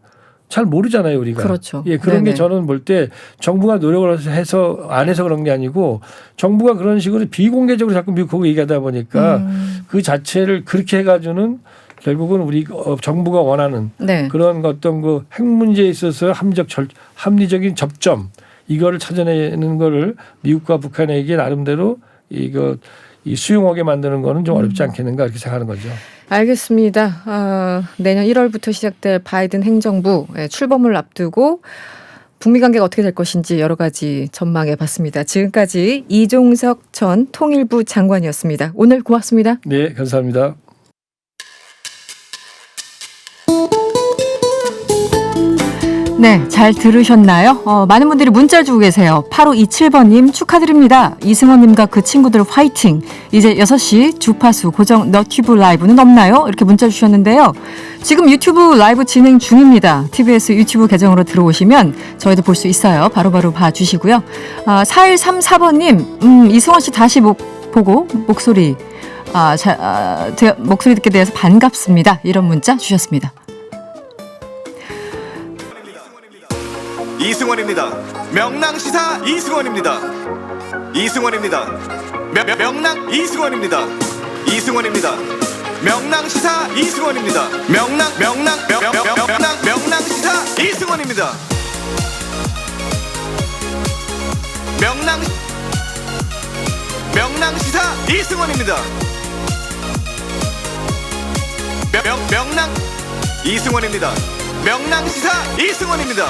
잘 모르잖아요 우리가. 그렇죠. 예, 그런 게 저는 볼 때 정부가 노력을 해서 안 해서 그런 게 아니고 정부가 그런 식으로 비공개적으로 자꾸 미국하고 얘기하다 보니까 그 자체를 그렇게 해가지고는 결국은 우리 정부가 원하는 그런 어떤 그 핵 문제에 있어서 합리적인 접점 이거를 찾아내는 거를 미국과 북한에게 나름대로 이 수용하게 만드는 거는 좀 어렵지 않겠는가 이렇게 생각하는 거죠. 알겠습니다. 내년 1월부터 시작될 바이든 행정부 출범을 앞두고 북미 관계가 어떻게 될 것인지 여러 가지 전망해 봤습니다. 지금까지 이종석 전 통일부 장관이었습니다. 오늘 고맙습니다. 네, 감사합니다. 네, 잘 들으셨나요? 많은 분들이 문자를 주고 계세요. 8527번님 축하드립니다. 이승원님과 그 친구들 화이팅. 이제 6시 주파수 고정 너튜브 라이브는 없나요? 이렇게 문자 주셨는데요. 지금 유튜브 라이브 진행 중입니다. TBS 유튜브 계정으로 들어오시면 저희도 볼 수 있어요. 바로바로 봐주시고요. 4134번님 이승원 씨 다시 보고 목소리 목소리 듣게 돼서 반갑습니다. 이런 문자 주셨습니다. 이승원입니다. 명랑시사 이승원입니다. 이승원입니다. 명랑 이승원입니다. 이승원입니다. 명랑시사 이승원입니다. 명랑시사 이승원입니다. 명랑시사 이승원입니다. 명랑 이승원입니다. 명랑시사 이승원입니다.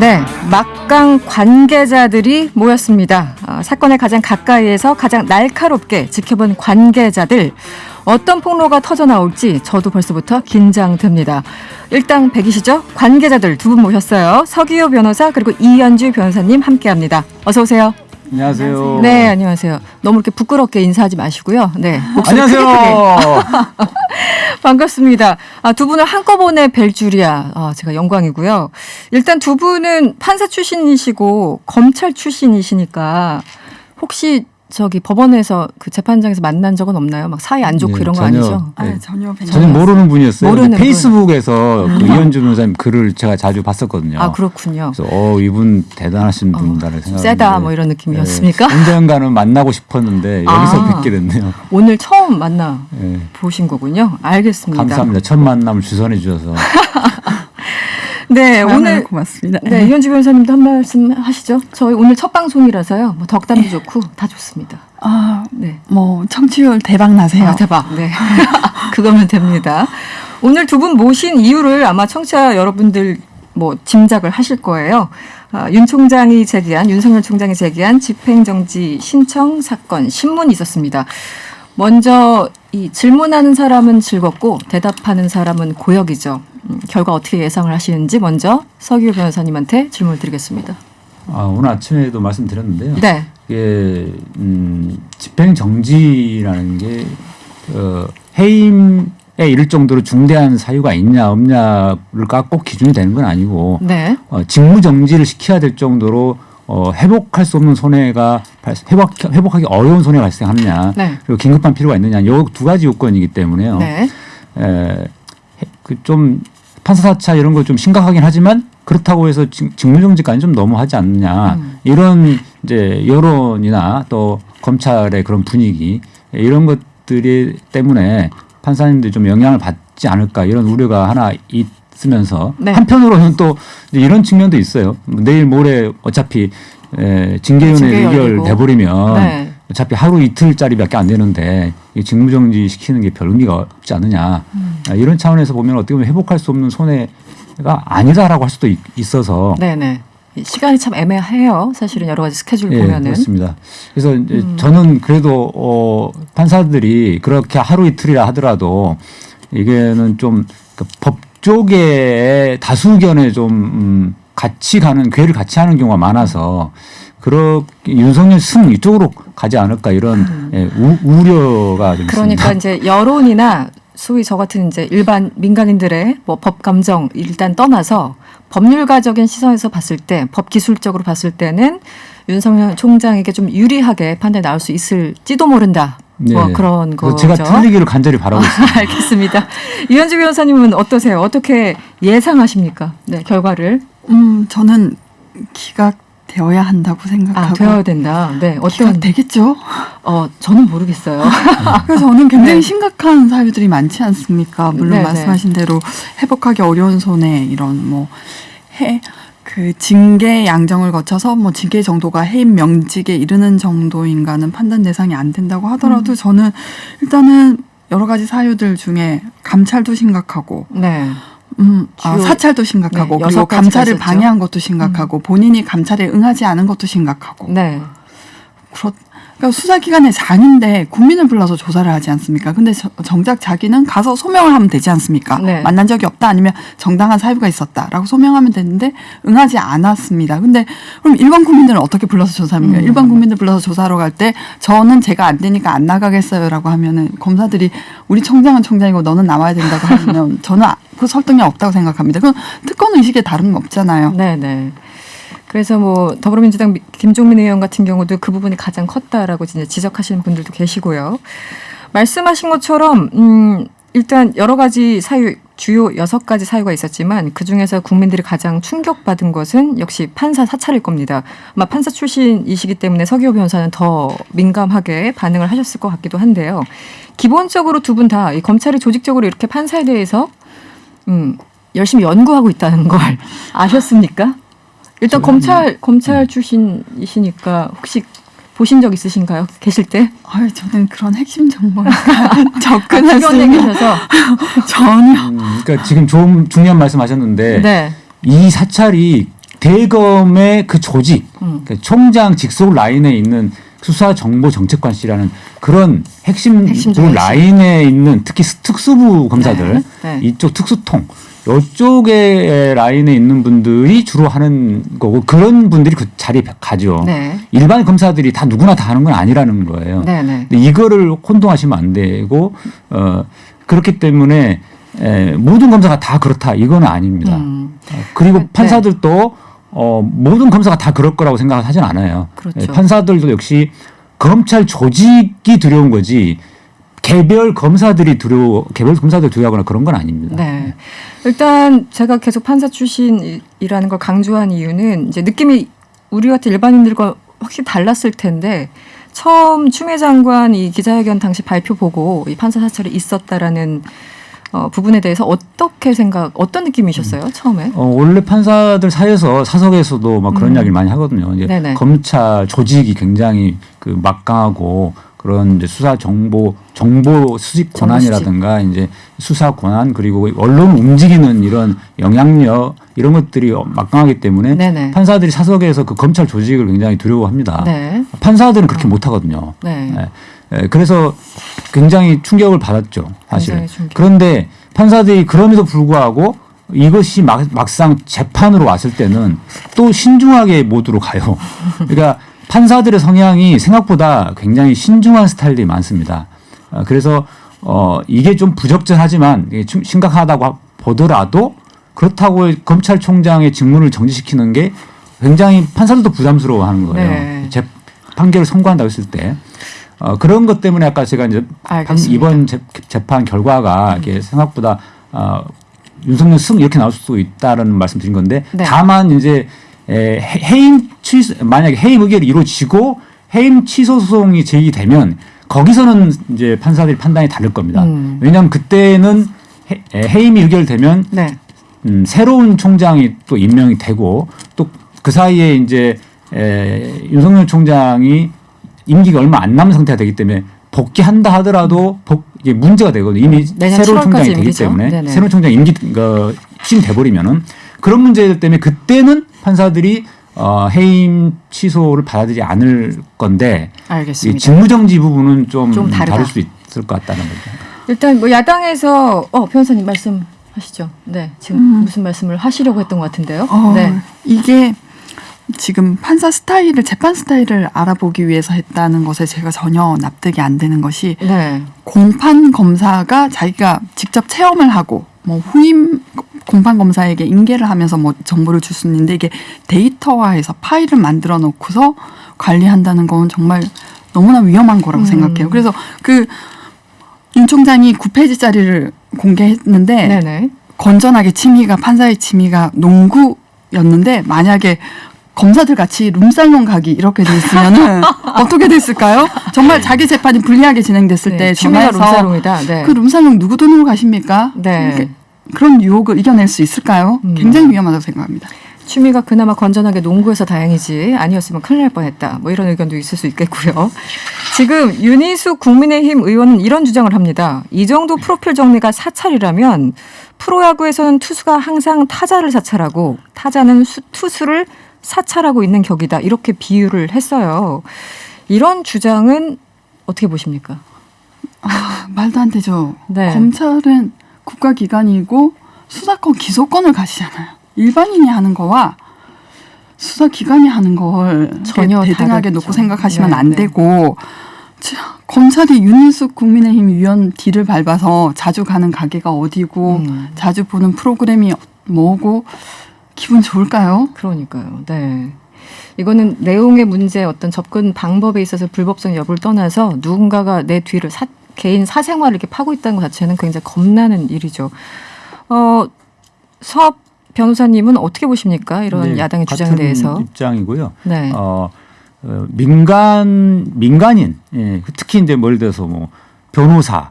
네, 막강 관계자들이 모였습니다. 사건의 가장 가까이에서 가장 날카롭게 지켜본 관계자들. 어떤 폭로가 터져나올지 저도 벌써부터 긴장됩니다. 일당백이시죠? 관계자들 두 분 모셨어요. 서기호 변호사 그리고 이현주 변호사님 함께합니다. 어서 오세요. 안녕하세요. 네, 안녕하세요. 너무 이렇게 부끄럽게 인사하지 마시고요. 네, 목소리 안녕하세요. 크게. 반갑습니다. 두 분을 한꺼번에 뵐 줄이야. 제가 영광이고요. 일단 두 분은 판사 출신이시고 검찰 출신이시니까 혹시 법원에서 그 재판장에서 만난 적은 없나요? 막 사이 안 좋고 이런 거 아니죠? 전혀 모르는 분이었어요. 모르는 페이스북에서 그 이현주 변호사님 글을 제가 자주 봤었거든요. 아, 그렇군요. 그래서 이분 대단하신 분이다라는 생각이 세다 뭐 이런 느낌이었습니까? 언젠가는 만나고 싶었는데 여기서 뵙게 됐네요. 오늘 처음 만나 보신 거군요. 알겠습니다. 감사합니다. 첫 만남을 주선해 주셔서. 네, 오늘 고맙습니다. 네, 이현주 변호사님도 한 말씀 하시죠. 저희 오늘 첫 방송이라서요. 뭐 덕담도 좋고 다 좋습니다. 네, 뭐 청취율 대박 나세요. 대박. 네, 그거면 됩니다. 오늘 두 분 모신 이유를 아마 청취자 여러분들 뭐 짐작을 하실 거예요. 윤석열 총장이 제기한 집행정지 신청 사건 신문이 있었습니다. 먼저 이 질문하는 사람은 즐겁고 대답하는 사람은 고역이죠. 결과 어떻게 예상을 하시는지 먼저 서기호 변호사님한테 질문을 드리겠습니다. 오늘 아침에도 말씀드렸는데요. 네. 이게 집행정지라는 게 해임에 이를 정도로 중대한 사유가 있냐 없냐를 꼭 기준이 되는 건 아니고 네. 직무정지를 시켜야 될 정도로 회복할 수 없는 손해가 회복하기 어려운 손해가 발생하느냐 네. 그리고 긴급한 필요가 있느냐 이 두 가지 요건이기 때문에요. 네. 좀 판사 사차 이런 거 좀 심각하긴 하지만 그렇다고 해서 직무정지까지 좀 너무하지 않느냐 이런 이제 여론이나 또 검찰의 그런 분위기 이런 것들이 때문에 판사님들이 좀 영향을 받지 않을까 이런 우려가 하나 있으면서 네. 한편으로는 또 이런 측면도 있어요. 내일 모레 어차피 징계위원회 의결돼 버리면 네. 어차피 하루 이틀짜리밖에 안 되는데 직무정지 시키는 게 별 의미가 없지 않느냐 이런 차원에서 보면 어떻게 보면 회복할 수 없는 손해가 아니다라고 할 수도 있어서 네네. 시간이 참 애매해요. 사실은 여러 가지 스케줄 보면은. 그렇습니다. 그래서 이제 저는 그래도 판사들이 그렇게 하루 이틀이라 하더라도 이게는 좀 법조계의 다수견에 좀 같이 가는 궤를 같이 하는 경우가 많아서 그렇게 윤석열 승 이쪽으로 가지 않을까 이런 우려가 좀 그러니까 있습니다. 이제 여론이나 소위 저 같은 이제 일반 민간인들의 뭐 법 감정 일단 떠나서 법률가적인 시선에서 봤을 때 법 기술적으로 봤을 때는 윤석열 총장에게 좀 유리하게 판단이 나올 수 있을지도 모른다. 뭐 그런 거죠. 제가 틀리기를 간절히 바라고 있습니다. 알겠습니다. 이현주 변호사님은 어떠세요? 어떻게 예상하십니까? 네, 결과를. 저는 기각되어야 한다고 생각하고. 되어야 된다. 네, 어떤 되겠죠? 저는 모르겠어요. 그래서 저는 굉장히 네. 심각한 사유들이 많지 않습니까? 물론 네네. 말씀하신 대로 회복하기 어려운 손해 이런 뭐 그 징계 양정을 거쳐서 뭐 징계 정도가 해임 명직에 이르는 정도인가는 판단 대상이 안 된다고 하더라도 저는 일단은 여러 가지 사유들 중에 감찰도 심각하고, 네. 사찰도 심각하고, 네, 그리고 6가지가 감찰을 있었죠. 방해한 것도 심각하고, 본인이 감찰에 응하지 않은 것도 심각하고. 네. 그러니까 수사기관의 장인데 국민을 불러서 조사를 하지 않습니까? 근데 정작 자기는 가서 소명을 하면 되지 않습니까? 네. 만난 적이 없다 아니면 정당한 사유가 있었다라고 소명하면 되는데 응하지 않았습니다. 근데 그럼 일반 국민들은 어떻게 불러서 조사합니까? 일반 국민들 불러서 조사하러 갈 때 저는 제가 안 되니까 안 나가겠어요라고 하면은 검사들이 우리 청장은 청장이고 너는 나와야 된다고 하면 저는 그 설득력 없다고 생각합니다. 그건 특권 의식에 다름은 없잖아요. 네네. 그래서 뭐 더불어민주당 김종민 의원 같은 경우도 그 부분이 가장 컸다라고 진짜 지적하시는 분들도 계시고요. 말씀하신 것처럼 일단 여러 가지 사유, 주요 6가지 사유가 있었지만 그중에서 국민들이 가장 충격받은 것은 역시 판사 사찰일 겁니다. 아마 판사 출신이시기 때문에 서기호 변호사는 더 민감하게 반응을 하셨을 것 같기도 한데요. 기본적으로 두 분 다 이 검찰이 조직적으로 이렇게 판사에 대해서 열심히 연구하고 있다는 걸 아셨습니까? 일단 검찰 출신이시니까 혹시 보신 적 있으신가요? 계실 때? 저는 그런 핵심 정보를 접근할 수 있는 계셔서 전혀. 그러니까 지금 좀 중요한 말씀하셨는데 네. 이 사찰이 대검의 그 조직, 그러니까 총장 직속 라인에 있는 수사정보정책관실이라는 그런 핵심 라인에 있는 특히 특수부 검사들, 네. 이쪽 특수통 이쪽에 라인에 있는 분들이 주로 하는 거고 그런 분들이 그 자리에 가죠. 네. 일반 검사들이 다 누구나 다 하는 건 아니라는 거예요. 네, 네. 근데 이거를 혼동하시면 안 되고 그렇기 때문에 모든 검사가 다 그렇다 이건 아닙니다. 그리고 판사들도 모든 검사가 다 그럴 거라고 생각하진 않아요. 그렇죠. 판사들도 역시 검찰 조직이 두려운 거지. 개별 검사들이 두려워하거나 그런 건 아닙니다. 네. 일단 제가 계속 판사 출신이라는 걸 강조한 이유는 이제 느낌이 우리 같은 일반인들과 확실히 달랐을 텐데 처음 추미애 장관 이 기자회견 당시 발표 보고 이 판사 사찰이 있었다라는 부분에 대해서 어떤 느낌이셨어요? 처음에? 원래 판사들 사이에서 사석에서도 막 그런 이야기를 많이 하거든요. 이제 검찰 조직이 굉장히 그 막강하고 그런 이제 수사 정보 수집 권한이라든가 이제 수사 권한 그리고 언론 움직이는 이런 영향력 이런 것들이 막강하기 때문에 네네. 판사들이 사석에서 그 검찰 조직을 굉장히 두려워합니다. 네. 판사들은 그렇게 못하거든요. 네. 그래서 굉장히 충격을 받았죠, 사실. 그런데 판사들이 그럼에도 불구하고 이것이 막상 재판으로 왔을 때는 또 신중하게 모드로 가요. 그러니까 판사들의 성향이 생각보다 굉장히 신중한 스타일들이 많습니다. 그래서 이게 좀 부적절하지만 심각하다고 보더라도 그렇다고 검찰총장의 직무를 정지시키는 게 굉장히 판사들도 부담스러워하는 거예요. 네. 판결을 선고한다고 했을 때. 그런 것 때문에 아까 제가 이제 이번 재판 결과가 이게 생각보다 윤석열 승 이렇게 나올 수도 있다라는 말씀드린 건데 다만 이제 만약에 해임 의결이 이루어지고 해임 취소 소송이 제기되면 거기서는 이제 판사들이 판단이 다를 겁니다. 왜냐하면 그때는 해임이 의결되면 새로운 총장이 또 임명이 되고 또 그 사이에 이제 윤석열 총장이 임기가 얼마 안 남은 상태가 되기 때문에 복귀한다 하더라도 이게 문제가 되거든요. 이미 새로운 총장이 되기 때문에 네네. 새로운 총장 임기가 추진돼 버리면은 그런 문제들 때문에 그때는 판사들이 해임 취소를 받아들이지 않을 건데 알겠습니다. 이 직무정지 부분은 좀 다를 수 있을 것 같다는 거죠. 일단 뭐 야당에서 변호사님 말씀하시죠. 네, 지금 무슨 말씀을 하시려고 했던 것 같은데요. 네. 이게 지금 판사 스타일을 재판 스타일을 알아보기 위해서 했다는 것에 제가 전혀 납득이 안 되는 것이 공판 검사가 자기가 직접 체험을 하고 뭐 후임 공판 검사에게 인계를 하면서 뭐 정보를 줄 수 있는데 이게 데이터화해서 파일을 만들어 놓고서 관리한다는 건 정말 너무나 위험한 거라고 생각해요. 그래서 그 윤 총장이 9페이지짜리를 공개했는데 건전하게 판사의 취미가 농구였는데 만약에 검사들 같이 룸살롱 가기 이렇게 돼 있으면은 어떻게 됐을까요? 정말 자기 재판이 불리하게 진행됐을 때 취미가 전화해서 룸사롱이다. 네. 그 룸사롱 누구 돈으로 가십니까? 네. 그런 유혹을 이겨낼 수 있을까요? 굉장히 위험하다고 생각합니다. 취미가 그나마 건전하게 농구해서 다행이지 아니었으면 큰일 날 뻔했다. 뭐 이런 의견도 있을 수 있겠고요. 지금 윤희숙 국민의힘 의원은 이런 주장을 합니다. 이 정도 프로필 정리가 사찰이라면 프로야구에서는 투수가 항상 타자를 사찰하고 타자는 투수를 사찰하고 있는 격이다. 이렇게 비유를 했어요. 이런 주장은 어떻게 보십니까? 말도 안 되죠. 네. 검찰은 국가기관이고 수사권 기소권을 가지잖아요. 일반인이 하는 거와 수사기관이 하는 걸 전혀 대등하게 다르죠. 놓고 생각하시면 네, 안 네. 되고 검찰이 윤희숙 국민의힘 위원 뒤를 밟아서 자주 가는 가게가 어디고 자주 보는 프로그램이 뭐고 기분 좋을까요? 그러니까요. 네. 이거는 내용의 문제 어떤 접근 방법에 있어서 불법성 여부를 떠나서 누군가가 내 뒤를 개인 사생활을 이렇게 파고 있다는 것 자체는 굉장히 겁나는 일이죠. 서업 변호사님은 어떻게 보십니까? 이런 네, 야당의 주장에 같은 대해서. 입장이고요. 네. 민간인, 예, 특히 이제 예를 들어서 뭐 변호사,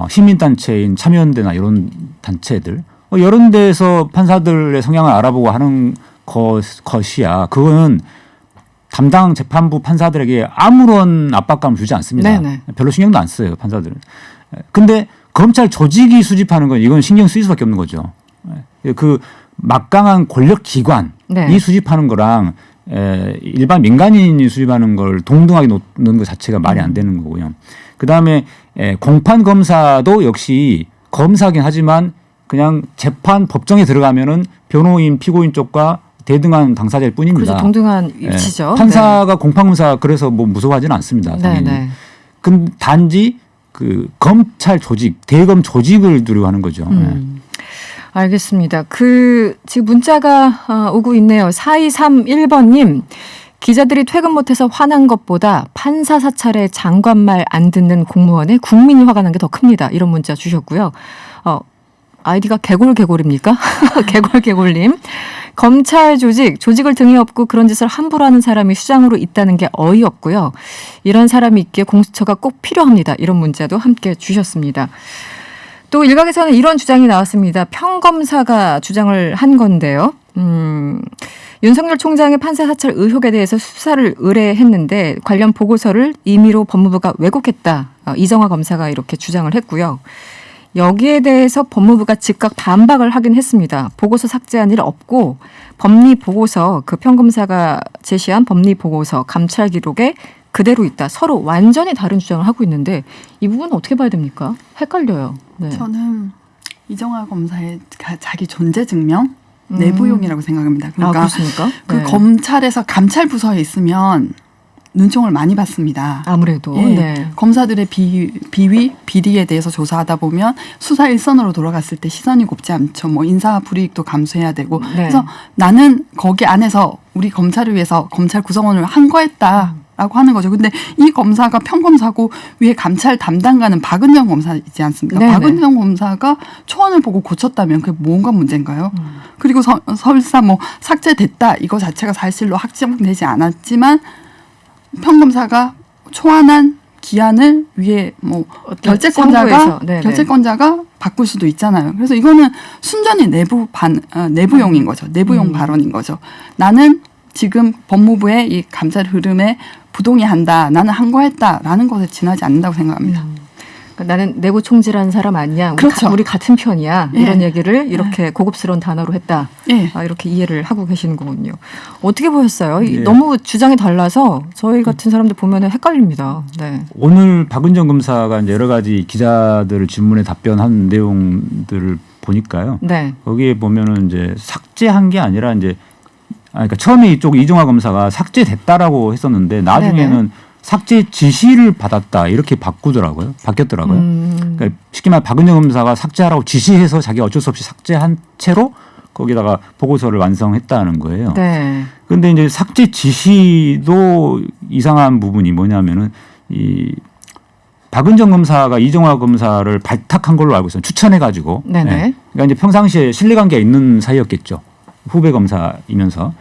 시민단체인 참여연대나 이런 단체들, 이런 데서 판사들의 성향을 알아보고 하는 것이야. 그거는 담당 재판부 판사들에게 아무런 압박감을 주지 않습니다. 네네. 별로 신경도 안 써요, 판사들은. 근데 검찰 조직이 수집하는 건 이건 신경 쓰일 수밖에 없는 거죠. 그 막강한 권력 기관이 네. 수집하는 거랑 일반 민간인이 수집하는 걸 동등하게 놓는 것 자체가 말이 안 되는 거고요. 그다음에 공판 검사도 역시 검사긴 하지만 그냥 재판 법정에 들어가면은 변호인 피고인 쪽과 대등한 당사자일 뿐입니다. 그렇죠. 동등한 위치죠. 판사가 공판 검사 그래서 뭐 무서워하지는 않습니다. 당연히. 네, 네. 근데 단지 그 검찰 조직, 대검 조직을 두려워하는 거죠. 알겠습니다. 지금 문자가 오고 있네요. 4231번님. 기자들이 퇴근 못해서 화난 것보다 판사 사찰에 장관 말 안 듣는 공무원에 국민이 화가 난 게 더 큽니다. 이런 문자 주셨고요. 아이디가 개골개골입니까? 개골개골님. 검찰 조직을 등에 업고 그런 짓을 함부로 하는 사람이 수장으로 있다는 게 어이없고요. 이런 사람이 있기에 공수처가 꼭 필요합니다. 이런 문자도 함께 주셨습니다. 또 일각에서는 이런 주장이 나왔습니다. 평검사가 주장을 한 건데요. 윤석열 총장의 판사 사찰 의혹에 대해서 수사를 의뢰했는데 관련 보고서를 임의로 법무부가 왜곡했다. 이정화 검사가 이렇게 주장을 했고요. 여기에 대해서 법무부가 즉각 반박을 하긴 했습니다. 보고서 삭제한 일 없고 법리 보고서 그 평검사가 제시한 법리 보고서 감찰 기록에 그대로 있다. 서로 완전히 다른 주장을 하고 있는데 이 부분은 어떻게 봐야 됩니까? 헷갈려요. 네. 저는 이정화 검사의 자기 존재 증명 내부용이라고 생각합니다. 그러니까 그렇습니까? 그 네. 검찰에서 감찰 부서에 있으면 눈총을 많이 받습니다. 아무래도 예. 네. 검사들의 비위, 비리에 대해서 조사하다 보면 수사 일선으로 돌아갔을 때 시선이 곱지 않죠. 뭐 인사 불이익도 감수해야 되고. 네. 그래서 나는 거기 안에서 우리 검찰을 위해서 검찰 구성원을 항거했다라고 하는 거죠. 근데 이 검사가 평검사고 위에 감찰 담당관은 박은정 검사이지 않습니까? 네네. 박은정 검사가 초안을 보고 고쳤다면 그게 뭔가 문제인가요? 그리고 설사 뭐 삭제됐다 이거 자체가 사실로 확정되지 않았지만 평검사가 초안한 기한을 위에 뭐 결재권자가 바꿀 수도 있잖아요. 그래서 이거는 순전히 내부용인 거죠. 내부용 발언인 거죠. 나는 지금 법무부의 이 감찰 흐름에 부동의한다. 나는 항거했다라는 것에 지나지 않는다고 생각합니다. 그러니까 나는 내부 총질하는 사람 아니야. 그렇죠. 우리 같은 편이야. 예. 이런 얘기를 이렇게 고급스러운 단어로 했다. 예. 이렇게 이해를 하고 계시는 거군요. 어떻게 보셨어요? 예. 너무 주장이 달라서 저희 같은 사람들 보면 헷갈립니다. 네. 오늘 박은정 검사가 이제 여러 가지 기자들 질문에 답변한 내용들을 보니까요. 네. 거기에 보면은 이제 삭제한 게 아니라 이제 그러니까 처음에 이쪽 이정화 검사가 삭제됐다라고 했었는데 나중에는 네네. 삭제 지시를 받았다 이렇게 바뀌더라고요. 그러니까 쉽게 말해 박은정 검사가 삭제하라고 지시해서 자기 어쩔 수 없이 삭제한 채로 거기다가 보고서를 완성했다는 거예요. 네. 그런데 이제 삭제 지시도 이상한 부분이 뭐냐면은 이 박은정 검사가 이정화 검사를 발탁한 걸로 알고 있어요. 추천해가지고. 네네. 네. 그러니까 이제 평상시에 신뢰관계가 있는 사이였겠죠. 후배 검사이면서.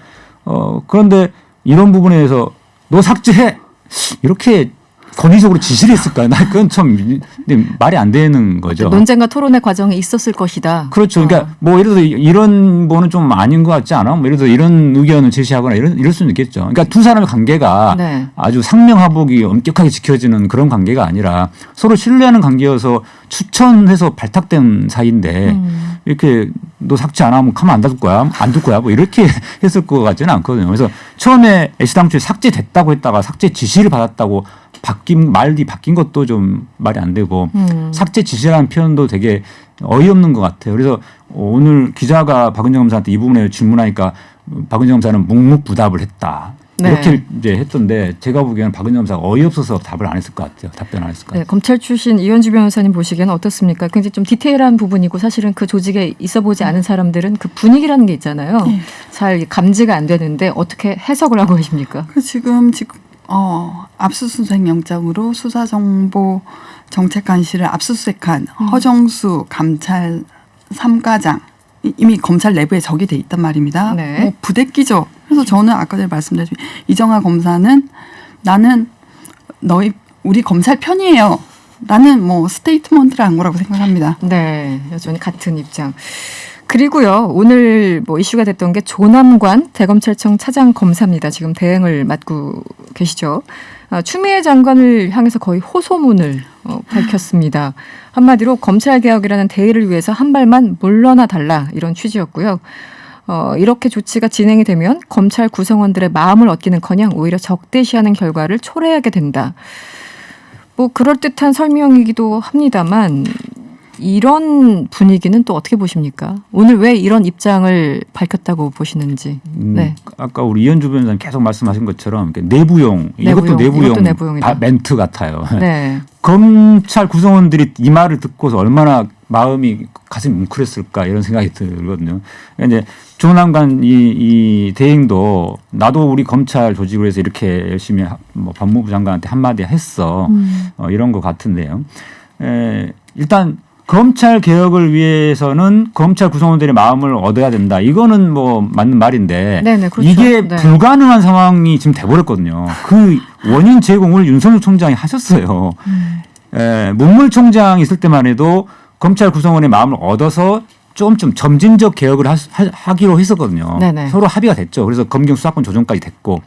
그런데 이런 부분에 대해서 너 삭제해! 이렇게 권위적으로 지시를 했을까요? 나 그건 참 말이 안 되는 거죠. 논쟁과 토론의 과정에 있었을 것이다. 그렇죠. 그러니까 뭐 예를 들어서 이런 거는 좀 아닌 것 같지 않아? 뭐 예를 들어 이런 의견을 제시하거나 이럴 수는 있겠죠. 그러니까 두 사람의 관계가 네. 아주 상명하복이 엄격하게 지켜지는 그런 관계가 아니라 서로 신뢰하는 관계여서 추천해서 발탁된 사이인데 이렇게 너 삭제 안 하면 가만 안 둘 거야? 안 둘 거야? 뭐 이렇게 했을 것 같지는 않거든요. 그래서 처음에 애시당초에 삭제됐다고 했다가 삭제 지시를 받았다고 말이 바뀐 것도 좀 말이 안 되고 삭제 지시라는 표현도 되게 어이없는 것 같아요. 그래서 오늘 기자가 박은정 검사한테 이 부분에 질문하니까 박은정 검사는 묵묵부답을 했다. 네. 이렇게 이제 했던데 제가 보기에는 박은정 검사가 어이없어서 답을 안 했을 것 같아요. 답변 안 했을 것 같아요. 네, 검찰 출신 이현주 변호사님 보시기에는 어떻습니까? 굉장히 좀 디테일한 부분이고 사실은 그 조직에 있어 보지 않은 사람들은 그 분위기라는 게 있잖아요. 네. 잘 감지가 안 되는데 어떻게 해석을 하고 계십니까? 지금 압수수색 영장으로 수사정보정책관실을 압수수색한 허정수 감찰 3과장 이미 검찰 내부에 적이 돼 있단 말입니다. 네. 뭐 부대끼죠. 그래서 저는 아까 전에 말씀드렸지만 이정아 검사는 나는 우리 검찰 편이에요. 라는 뭐 스테이트먼트를 한 거라고 생각합니다. 네, 여전히 같은 입장. 그리고요, 오늘 뭐 이슈가 됐던 게 조남관 대검찰청 차장 검사입니다. 지금 대행을 맡고 계시죠. 추미애 장관을 향해서 거의 호소문을 밝혔습니다. 한마디로 검찰개혁이라는 대의를 위해서 한 발만 물러나 달라 이런 취지였고요. 이렇게 조치가 진행이 되면 검찰 구성원들의 마음을 얻기는커녕 오히려 적대시하는 결과를 초래하게 된다. 뭐 그럴듯한 설명이기도 합니다만 이런 분위기는 또 어떻게 보십니까? 오늘 왜 이런 입장을 밝혔다고 보시는지. 네. 아까 우리 이현주 변호사님 계속 말씀하신 것처럼 내부용. 이것도 내부용 멘트 같아요. 네. 검찰 구성원들이 이 말을 듣고서 얼마나 마음이 가슴이 뭉클했을까 이런 생각이 들거든요. 이제 조남관 이 대행도 나도 우리 검찰 조직을 해서 이렇게 열심히 뭐 법무부 장관한테 한마디 했어. 이런 것 같은데요. 일단 검찰 개혁을 위해서는 검찰 구성원들의 마음을 얻어야 된다. 이거는 뭐 맞는 말인데 네네, 그렇죠. 이게 네. 불가능한 상황이 지금 돼버렸거든요. 그 원인 제공을 윤석열 총장이 하셨어요. 문물 총장이 있을 때만 해도 검찰 구성원의 마음을 얻어서 좀 점진적 개혁을 하기로 했었거든요. 네네. 서로 합의가 됐죠. 그래서 검경 수사권 조정까지 됐고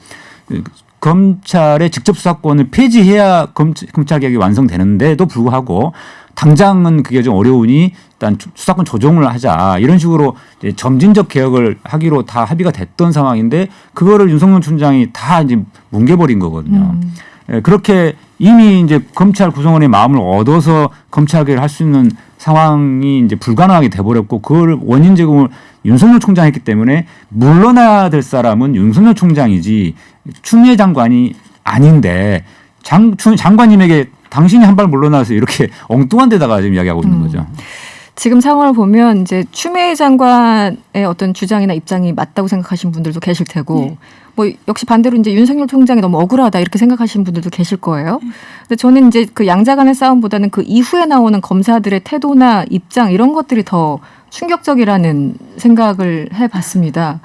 검찰의 직접 수사권을 폐지해야 검찰 개혁이 완성되는데도 불구하고 당장은 그게 좀 어려우니 일단 수사권 조정을 하자 이런 식으로 이제 점진적 개혁을 하기로 다 합의가 됐던 상황인데 그거를 윤석열 총장이 다 이제 뭉개버린 거거든요. 그렇게 이미 이제 검찰 구성원의 마음을 얻어서 검찰 개혁을 할 수 있는 상황이 이제 불가능하게 돼버렸고 그걸 원인 제공을 윤석열 총장이 했기 때문에 물러나야 될 사람은 윤석열 총장이지 추미애 장관이 아닌데 장관님에게 당신이 한 발 물러나서 이렇게 엉뚱한 데다가 지금 이야기하고 있는 거죠. 지금 상황을 보면 이제 추미애 장관의 어떤 주장이나 입장이 맞다고 생각하시는 분들도 계실 테고 뭐 역시 반대로 이제 윤석열 총장이 너무 억울하다 이렇게 생각하시는 분들도 계실 거예요. 근데 저는 이제 그 양자 간의 싸움보다는 그 이후에 나오는 검사들의 태도나 입장 이런 것들이 더 충격적이라는 생각을 해봤습니다.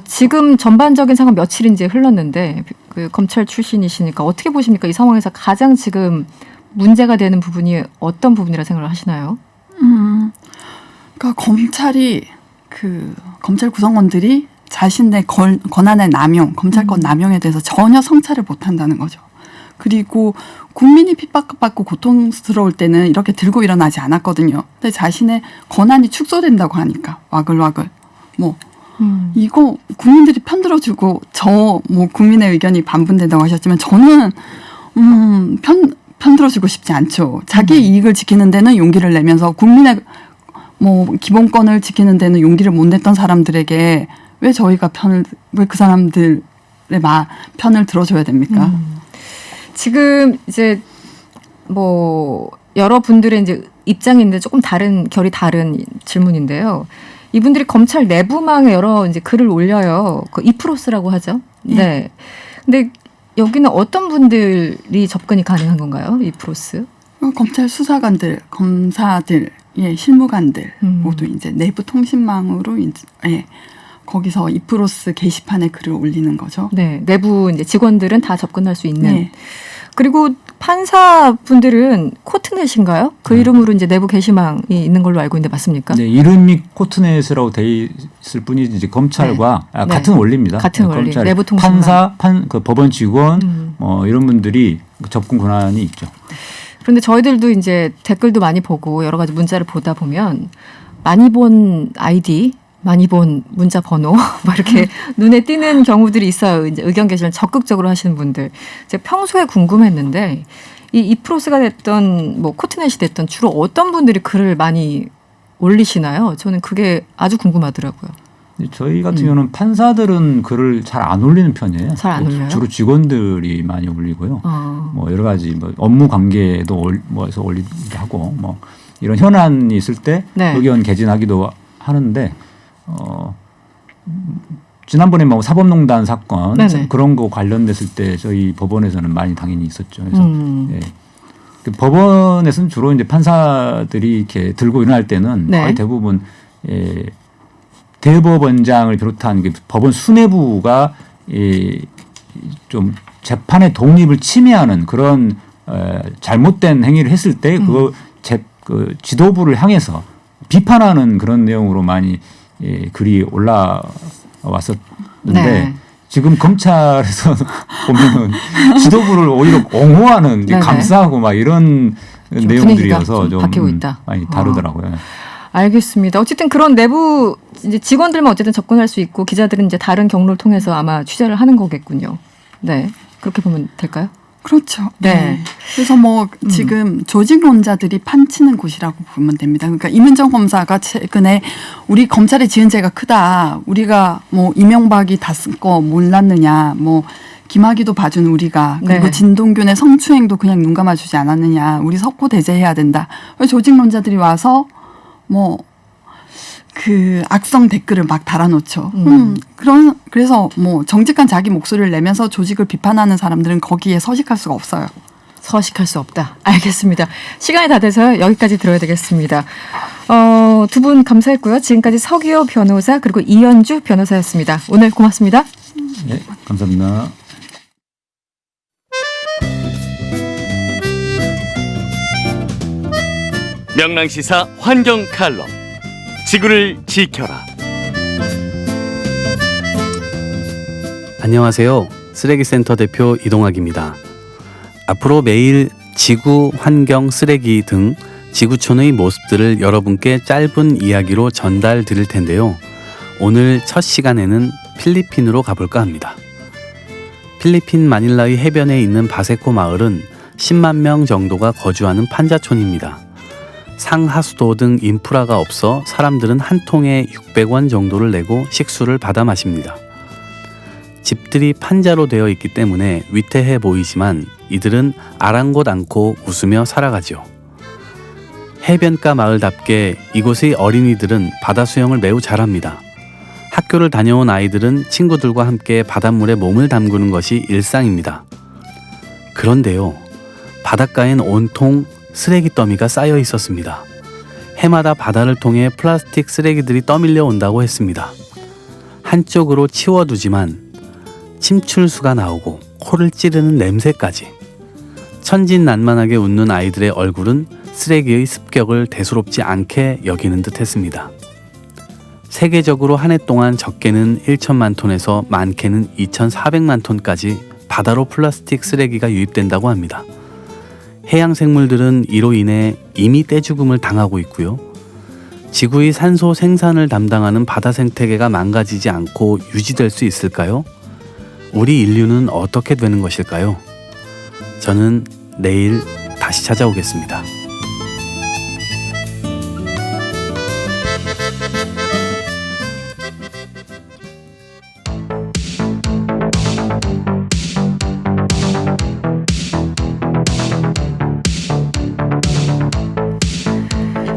지금 전반적인 상황 며칠 이제 흘렀는데 그 검찰 출신이시니까 어떻게 보십니까? 이 상황에서 가장 지금 문제가 되는 부분이 어떤 부분이라 생각을 하시나요? 그러니까 검찰 구성원들이 자신의 권한의 남용, 검찰권 남용에 대해서 전혀 성찰을 못한다는 거죠. 그리고 국민이 핍박받고 고통스러울 때는 이렇게 들고 일어나지 않았거든요. 근데 자신의 권한이 축소된다고 하니까 와글와글 이거 국민들이 편들어주고 국민의 의견이 반분된다고 하셨지만 저는 편들어주고 싶지 않죠. 자기 이익을 지키는 데는 용기를 내면서 국민의 기본권을 지키는 데는 용기를 못 냈던 사람들에게 왜 저희가 왜 그 사람들의 편을 들어줘야 됩니까? 지금 이제 여러 분들의 이제 입장인데 조금 결이 다른 질문인데요. 이분들이 검찰 내부망에 여러 이제 글을 올려요. 그 이프로스라고 하죠. 네. 근데 여기는 어떤 분들이 접근이 가능한 건가요? 이프로스? 검찰 수사관들, 검사들, 실무관들 모두 이제 내부 통신망으로 거기서 이프로스 게시판에 글을 올리는 거죠. 네. 내부 이제 직원들은 다 접근할 수 있는. 그리고 판사분들은 코트넷인가요? 그 이름으로 이제 내부 게시망이 있는 걸로 알고 있는데 맞습니까? 네, 이름이 코트넷이라고 돼 있을 뿐이지 이제 검찰과 같은 원리입니다. 같은 원리. 검찰, 내부 통신망. 판사, 그 법원 직원 이런 분들이 접근 권한이 있죠. 그런데 저희들도 이제 댓글도 많이 보고 여러 가지 문자를 보다 보면 많이 본 아이디, 많이 본 문자 번호 막 이렇게 눈에 띄는 경우들이 있어요. 이제 의견 게시를 적극적으로 하시는 분들. 제가 평소에 궁금했는데 이 프로스가 됐던 뭐 코트넷이 됐던 주로 어떤 분들이 글을 많이 올리시나요? 저는 그게 아주 궁금하더라고요. 저희 같은 경우는 판사들은 글을 잘 안 올리는 편이에요. 잘 안 올려요? 주로 직원들이 많이 올리고요. 뭐 여러 가지 뭐 업무 관계도 뭐해서 올리기도 하고 뭐 이런 현안이 있을 때 의견 개진하기도 하는데 지난번에 뭐 사법농단 사건 그런 거 관련됐을 때 저희 법원에서는 많이 당연히 있었죠. 그래서 예. 그 법원에서는 주로 이제 판사들이 이렇게 들고 일어날 때는 거의 대부분 대법원장을 비롯한 그 법원 수뇌부가 좀 재판의 독립을 침해하는 그런 잘못된 행위를 했을 때 그 지도부를 향해서 비판하는 그런 내용으로 많이 글이 올라왔었는데 지금 검찰에서 보면은 지도부를 오히려 옹호하는 감싸고 막 이런 내용들이어서 좀 바뀌고 있다. 많이 다르더라고요. 알겠습니다. 어쨌든 그런 내부 이제 직원들만 어쨌든 접근할 수 있고 기자들은 이제 다른 경로를 통해서 아마 취재를 하는 거겠군요. 네, 그렇게 보면 될까요? 그렇죠. 네. 그래서 뭐 지금 조직론자들이 판치는 곳이라고 보면 됩니다. 그러니까 이문정 검사가 최근에 우리 검찰의 지은 죄가 크다. 우리가 뭐 이명박이 다 쓴 거 몰랐느냐. 뭐 김학의도 봐준 우리가 그리고 진동균의 성추행도 그냥 눈 감아주지 않았느냐. 우리 석고 대제해야 된다. 조직론자들이 와서 뭐 그 악성 댓글을 막 달아놓죠. 그래서 뭐 정직한 자기 목소리를 내면서 조직을 비판하는 사람들은 거기에 서식할 수가 없어요. 서식할 수 없다. 알겠습니다. 시간이 다 돼서 여기까지 들어야 되겠습니다. 두 분 감사했고요. 지금까지 서기호 변호사 그리고 이현주 변호사였습니다. 오늘 고맙습니다. 네, 감사합니다. 명랑시사 환경 칼럼 지구를 지켜라. 안녕하세요. 쓰레기센터 대표 이동학입니다. 앞으로 매일 지구, 환경, 쓰레기 등 지구촌의 모습들을 여러분께 짧은 이야기로 전달 드릴 텐데요. 오늘 첫 시간에는 필리핀으로 가볼까 합니다. 필리핀 마닐라의 해변에 있는 바세코 마을은 10만 명 정도가 거주하는 판자촌입니다. 상하수도 등 인프라가 없어 사람들은 한 통에 600원 정도를 내고 식수를 받아 마십니다. 집들이 판자로 되어 있기 때문에 위태해 보이지만 이들은 아랑곳 않고 웃으며 살아가죠. 해변가 마을답게 이곳의 어린이들은 바다 수영을 매우 잘합니다. 학교를 다녀온 아이들은 친구들과 함께 바닷물에 몸을 담그는 것이 일상입니다. 그런데요, 바닷가엔 온통 쓰레기 더미가 쌓여 있었습니다. 해마다 바다를 통해 플라스틱 쓰레기들이 떠밀려 온다고 했습니다. 한쪽으로 치워두지만 침출수가 나오고 코를 찌르는 냄새까지. 천진난만하게 웃는 아이들의 얼굴은 쓰레기의 습격을 대수롭지 않게 여기는 듯 했습니다. 세계적으로 한 해 동안 적게는 1천만 톤에서 많게는 2,400만 톤까지 바다로 플라스틱 쓰레기가 유입된다고 합니다. 해양 생물들은 이로 인해 이미 떼죽음을 당하고 있고요. 지구의 산소 생산을 담당하는 바다 생태계가 망가지지 않고 유지될 수 있을까요? 우리 인류는 어떻게 되는 것일까요? 저는 내일 다시 찾아오겠습니다.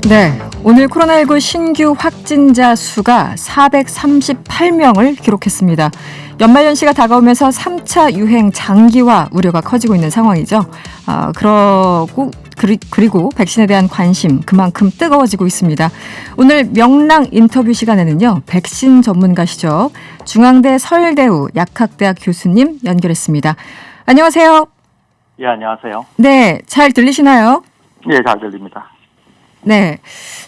네, 오늘 코로나19 신규 확진자 수가 438명을 기록했습니다. 연말연시가 다가오면서 3차 유행 장기화 우려가 커지고 있는 상황이죠. 그리고 백신에 대한 관심 그만큼 뜨거워지고 있습니다. 오늘 명랑 인터뷰 시간에는요, 백신 예, 안녕하세요. 네, 잘 들리시나요? 예, 잘 들립니다. 네.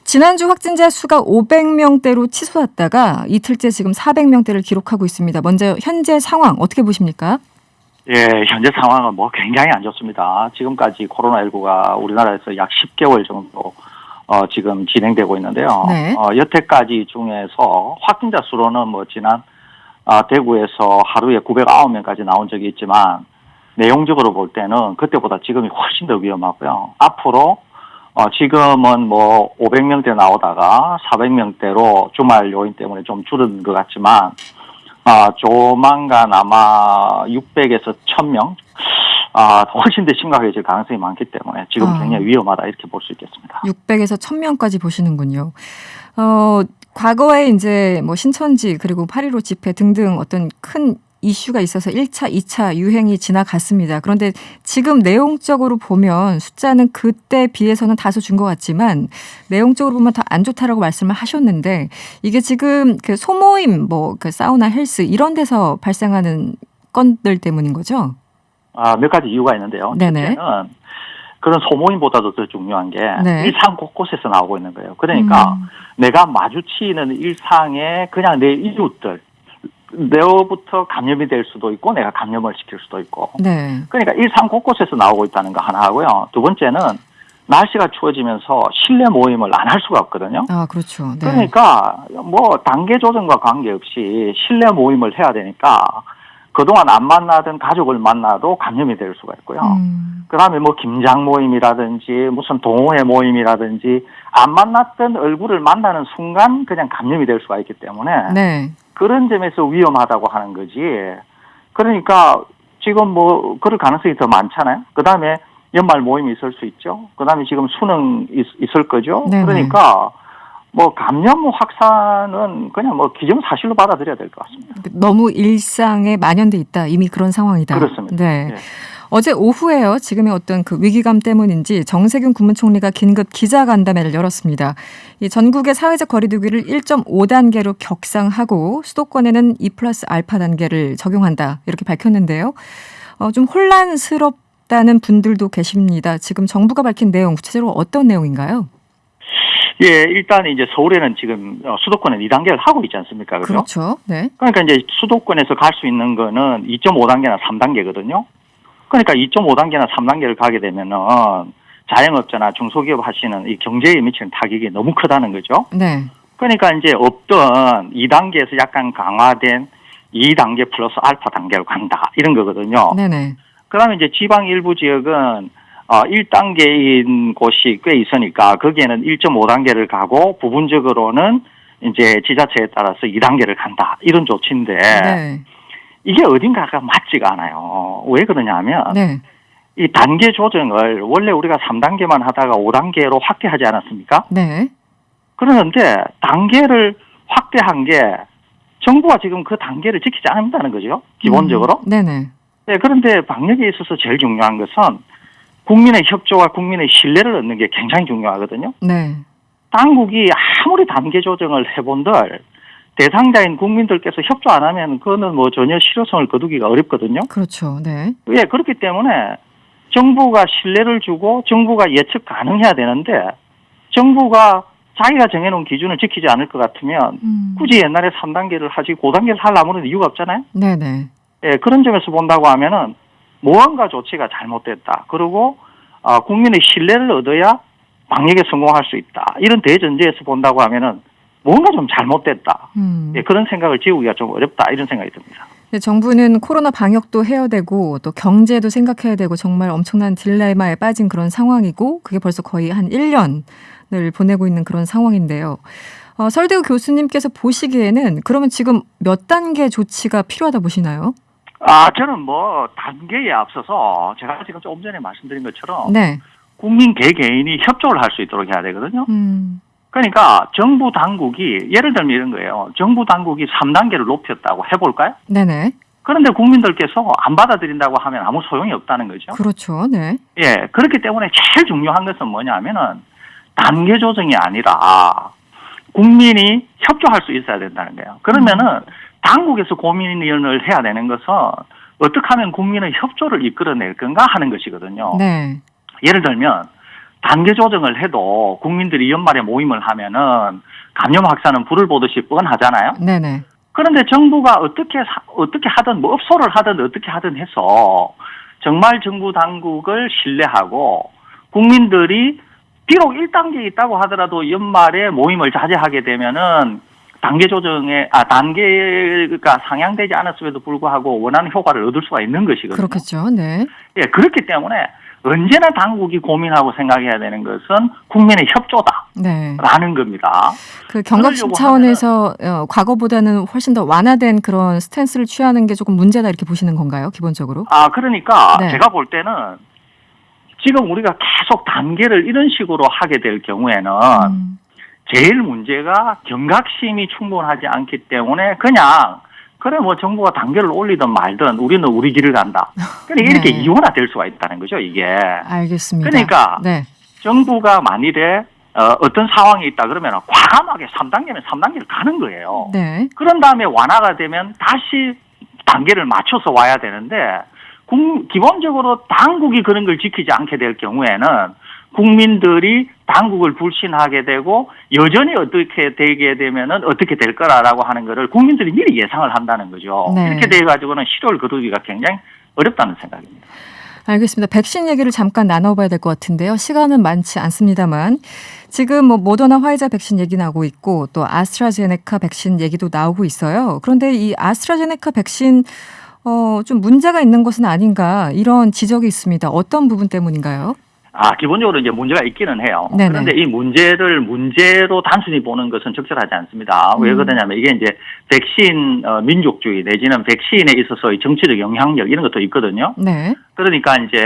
지난주 확진자 수가 500명대로 치솟았다가 이틀째 지금 400명대를 기록하고 있습니다. 먼저 현재 상황 어떻게 보십니까? 예, 현재 상황은 뭐 굉장히 안 좋습니다. 지금까지 코로나19가 우리나라에서 약 10개월 정도 지금 진행되고 있는데요. 네. 여태까지 중에서 확진자 수로는 뭐 지난 대구에서 하루에 909명까지 나온 적이 있지만 내용적으로 볼 때는 그때보다 지금이 훨씬 더 위험하고요. 앞으로 지금은 뭐 500명대 나오다가 400명대로 주말 요인 때문에 좀 줄은 것 같지만 조만간 아마 600에서 1000명 훨씬 더 심각해질 가능성이 많기 때문에 지금 굉장히 위험하다 이렇게 볼 수 있겠습니다. 600에서 1000명까지 보시는군요. 과거에 이제 뭐 신천지 그리고 8.15 집회 등등 어떤 큰 이슈가 있어서 1차, 2차 유행이 지나갔습니다. 그런데 지금 내용적으로 보면 숫자는 그때 비해서는 다소 준 것 같지만 내용적으로 보면 더 안 좋다라고 말씀을 하셨는데 이게 지금 그 소모임, 뭐 그 사우나, 헬스 이런 데서 발생하는 건들 때문인 거죠? 몇 가지 이유가 있는데요. 네네. 첫째는 그런 소모임보다도 더 중요한 게 네. 일상 곳곳에서 나오고 있는 거예요. 그러니까 내가 마주치는 일상에 그냥 내 이웃들 내로부터 감염이 될 수도 있고 내가 감염을 시킬 수도 있고. 네. 그러니까 일상 곳곳에서 나오고 있다는 거 하나 하고요. 두 번째는 날씨가 추워지면서 실내 모임을 안 할 수가 없거든요. 그렇죠. 네. 그러니까 뭐 단계 조정과 관계없이 실내 모임을 해야 되니까 그동안 안 만나던 가족을 만나도 감염이 될 수가 있고요. 그다음에 뭐 김장 모임이라든지 무슨 동호회 모임이라든지 안 만났던 얼굴을 만나는 순간 그냥 감염이 될 수가 있기 때문에 네. 그런 점에서 위험하다고 하는 거지. 그러니까 지금 뭐 그럴 가능성이 더 많잖아요. 그다음에 연말 모임이 있을 수 있죠. 그다음에 지금 수능 있을 거죠. 네네. 그러니까 뭐 감염 확산은 그냥 뭐 기정사실로 받아들여야 될 것 같습니다. 너무 일상에 만연돼 있다. 이미 그런 상황이다. 그렇습니다. 네. 네. 어제 오후에요. 지금의 어떤 그 위기감 때문인지 정세균 국무총리가 긴급 기자간담회를 열었습니다. 이 전국의 사회적 거리두기를 1.5단계로 격상하고 수도권에는 2+알파 단계를 적용한다. 이렇게 밝혔는데요. 좀 혼란스럽다는 분들도 계십니다. 지금 정부가 밝힌 내용 구체적으로 어떤 내용인가요? 예, 일단 이제 서울에는 지금 수도권은 2단계를 하고 있지 않습니까? 그렇죠. 네. 그러니까 이제 수도권에서 갈 수 있는 거는 2.5단계나 3단계거든요. 그러니까 2.5단계나 3단계를 가게 되면은 자영업자나 중소기업 하시는 이 경제에 미치는 타격이 너무 크다는 거죠. 네. 그러니까 이제 없던 2단계에서 약간 강화된 2단계 플러스 알파 단계로 간다 이런 거거든요. 네네. 그다음에 이제 지방 일부 지역은 1단계인 곳이 꽤 있으니까 거기에는 1.5단계를 가고 부분적으로는 이제 지자체에 따라서 2단계를 간다 이런 조치인데 네. 이게 어딘가가 맞지가 않아요. 왜 그러냐면 네. 이 단계 조정을 원래 우리가 3단계만 하다가 5단계로 확대하지 않았습니까? 네. 그러는데 단계를 확대한 게 정부가 지금 그 단계를 지키지 않는다는 거죠. 기본적으로. 네네. 네, 그런데 방역에 있어서 제일 중요한 것은 국민의 협조와 국민의 신뢰를 얻는 게 굉장히 중요하거든요. 네. 당국이 아무리 단계 조정을 해본들 대상자인 국민들께서 협조 안 하면 그거는 뭐 전혀 실효성을 거두기가 어렵거든요. 그렇죠. 네. 예, 그렇기 때문에 정부가 신뢰를 주고 정부가 예측 가능해야 되는데 정부가 자기가 정해놓은 기준을 지키지 않을 것 같으면 굳이 옛날에 3단계를 하지 5단계를 하려면 이유가 없잖아요. 네네. 예, 그런 점에서 본다고 하면은 무언가 조치가 잘못됐다. 그리고 국민의 신뢰를 얻어야 방역에 성공할 수 있다. 이런 대전제에서 본다고 하면은 뭔가 좀 잘못됐다. 예, 그런 생각을 지우기가 좀 어렵다. 이런 생각이 듭니다. 네, 정부는 코로나 방역도 해야 되고 또 경제도 생각해야 되고 정말 엄청난 딜레마에 빠진 그런 상황이고 그게 벌써 거의 한 1년을 보내고 있는 그런 상황인데요. 서울대구 교수님께서 보시기에는 그러면 지금 몇 단계 조치가 필요하다 보시나요? 저는 뭐 단계에 앞서서 제가 지금 조금 전에 말씀드린 것처럼 네. 국민 개개인이 협조를 할 수 있도록 해야 되거든요. 그러니까 정부 당국이 예를 들면 이런 거예요. 정부 당국이 3단계를 높였다고 해볼까요? 네네. 그런데 국민들께서 안 받아들인다고 하면 아무 소용이 없다는 거죠. 그렇죠. 네. 예, 그렇기 때문에 제일 중요한 것은 뭐냐면은 단계 조정이 아니라 국민이 협조할 수 있어야 된다는 거예요. 그러면은 당국에서 고민을 해야 되는 것은 어떻게 하면 국민의 협조를 이끌어낼 건가 하는 것이거든요. 네. 예를 들면 단계 조정을 해도 국민들이 연말에 모임을 하면은 감염 확산은 불을 보듯이 뻔하잖아요. 네네. 그런데 정부가 어떻게 하든 뭐 업소를 하든 어떻게 하든 해서 정말 정부 당국을 신뢰하고 국민들이 비록 1단계에 있다고 하더라도 연말에 모임을 자제하게 되면은 단계가 상향되지 않았음에도 불구하고 원하는 효과를 얻을 수가 있는 것이거든요. 그렇겠죠. 네. 예, 그렇기 때문에 언제나 당국이 고민하고 생각해야 되는 것은 국민의 협조다라는 겁니다. 그 경각심 차원에서 과거보다는 훨씬 더 완화된 그런 스탠스를 취하는 게 조금 문제다 이렇게 보시는 건가요? 기본적으로? 그러니까 제가 볼 때는 지금 우리가 계속 단계를 이런 식으로 하게 될 경우에는 제일 문제가 경각심이 충분하지 않기 때문에 그냥 그래 뭐 정부가 단계를 올리든 말든 우리는 우리 길을 간다. 그러니까 이렇게 이원화될 수가 있다는 거죠, 이게. 알겠습니다. 그러니까 정부가 만일에 어떤 상황이 있다 그러면 과감하게 3단계면 3단계를 가는 거예요. 네. 그런 다음에 완화가 되면 다시 단계를 맞춰서 와야 되는데 기본적으로 당국이 그런 걸 지키지 않게 될 경우에는 국민들이 당국을 불신하게 되고 여전히 어떻게 되게 되면은 어떻게 될 거라고 하는 거를 국민들이 미리 예상을 한다는 거죠. 네. 이렇게 돼 가지고는 실효를 거두기가 굉장히 어렵다는 생각입니다. 알겠습니다. 백신 얘기를 잠깐 나눠봐야 될 것 같은데요. 시간은 많지 않습니다만 지금 뭐 모더나 화이자 백신 얘기 나오고 있고 또 아스트라제네카 백신 얘기도 나오고 있어요. 그런데 이 아스트라제네카 백신 좀 문제가 있는 것은 아닌가 이런 지적이 있습니다. 어떤 부분 때문인가요? 기본적으로 이제 문제가 있기는 해요. 네네. 그런데 이 문제를 문제로 단순히 보는 것은 적절하지 않습니다. 왜 그러냐면 이게 이제 백신 민족주의 내지는 백신에 있어서의 정치적 영향력 이런 것도 있거든요. 네. 그러니까 이제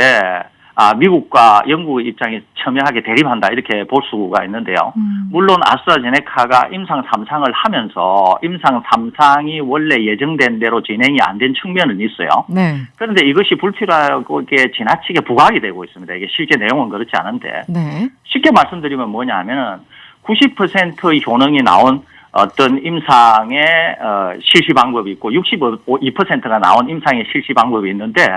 미국과 영국의 입장이 첨예하게 대립한다 이렇게 볼 수가 있는데요. 물론 아스트라제네카가 임상 3상을 하면서 임상 3상이 원래 예정된 대로 진행이 안 된 측면은 있어요. 네. 그런데 이것이 불필요하고 이게 지나치게 부각이 되고 있습니다. 이게 실제 내용은 그렇지 않은데 네. 쉽게 말씀드리면 뭐냐면은 90%의 효능이 나온 어떤 임상의 실시 방법이 있고 62%가 나온 임상의 실시 방법이 있는데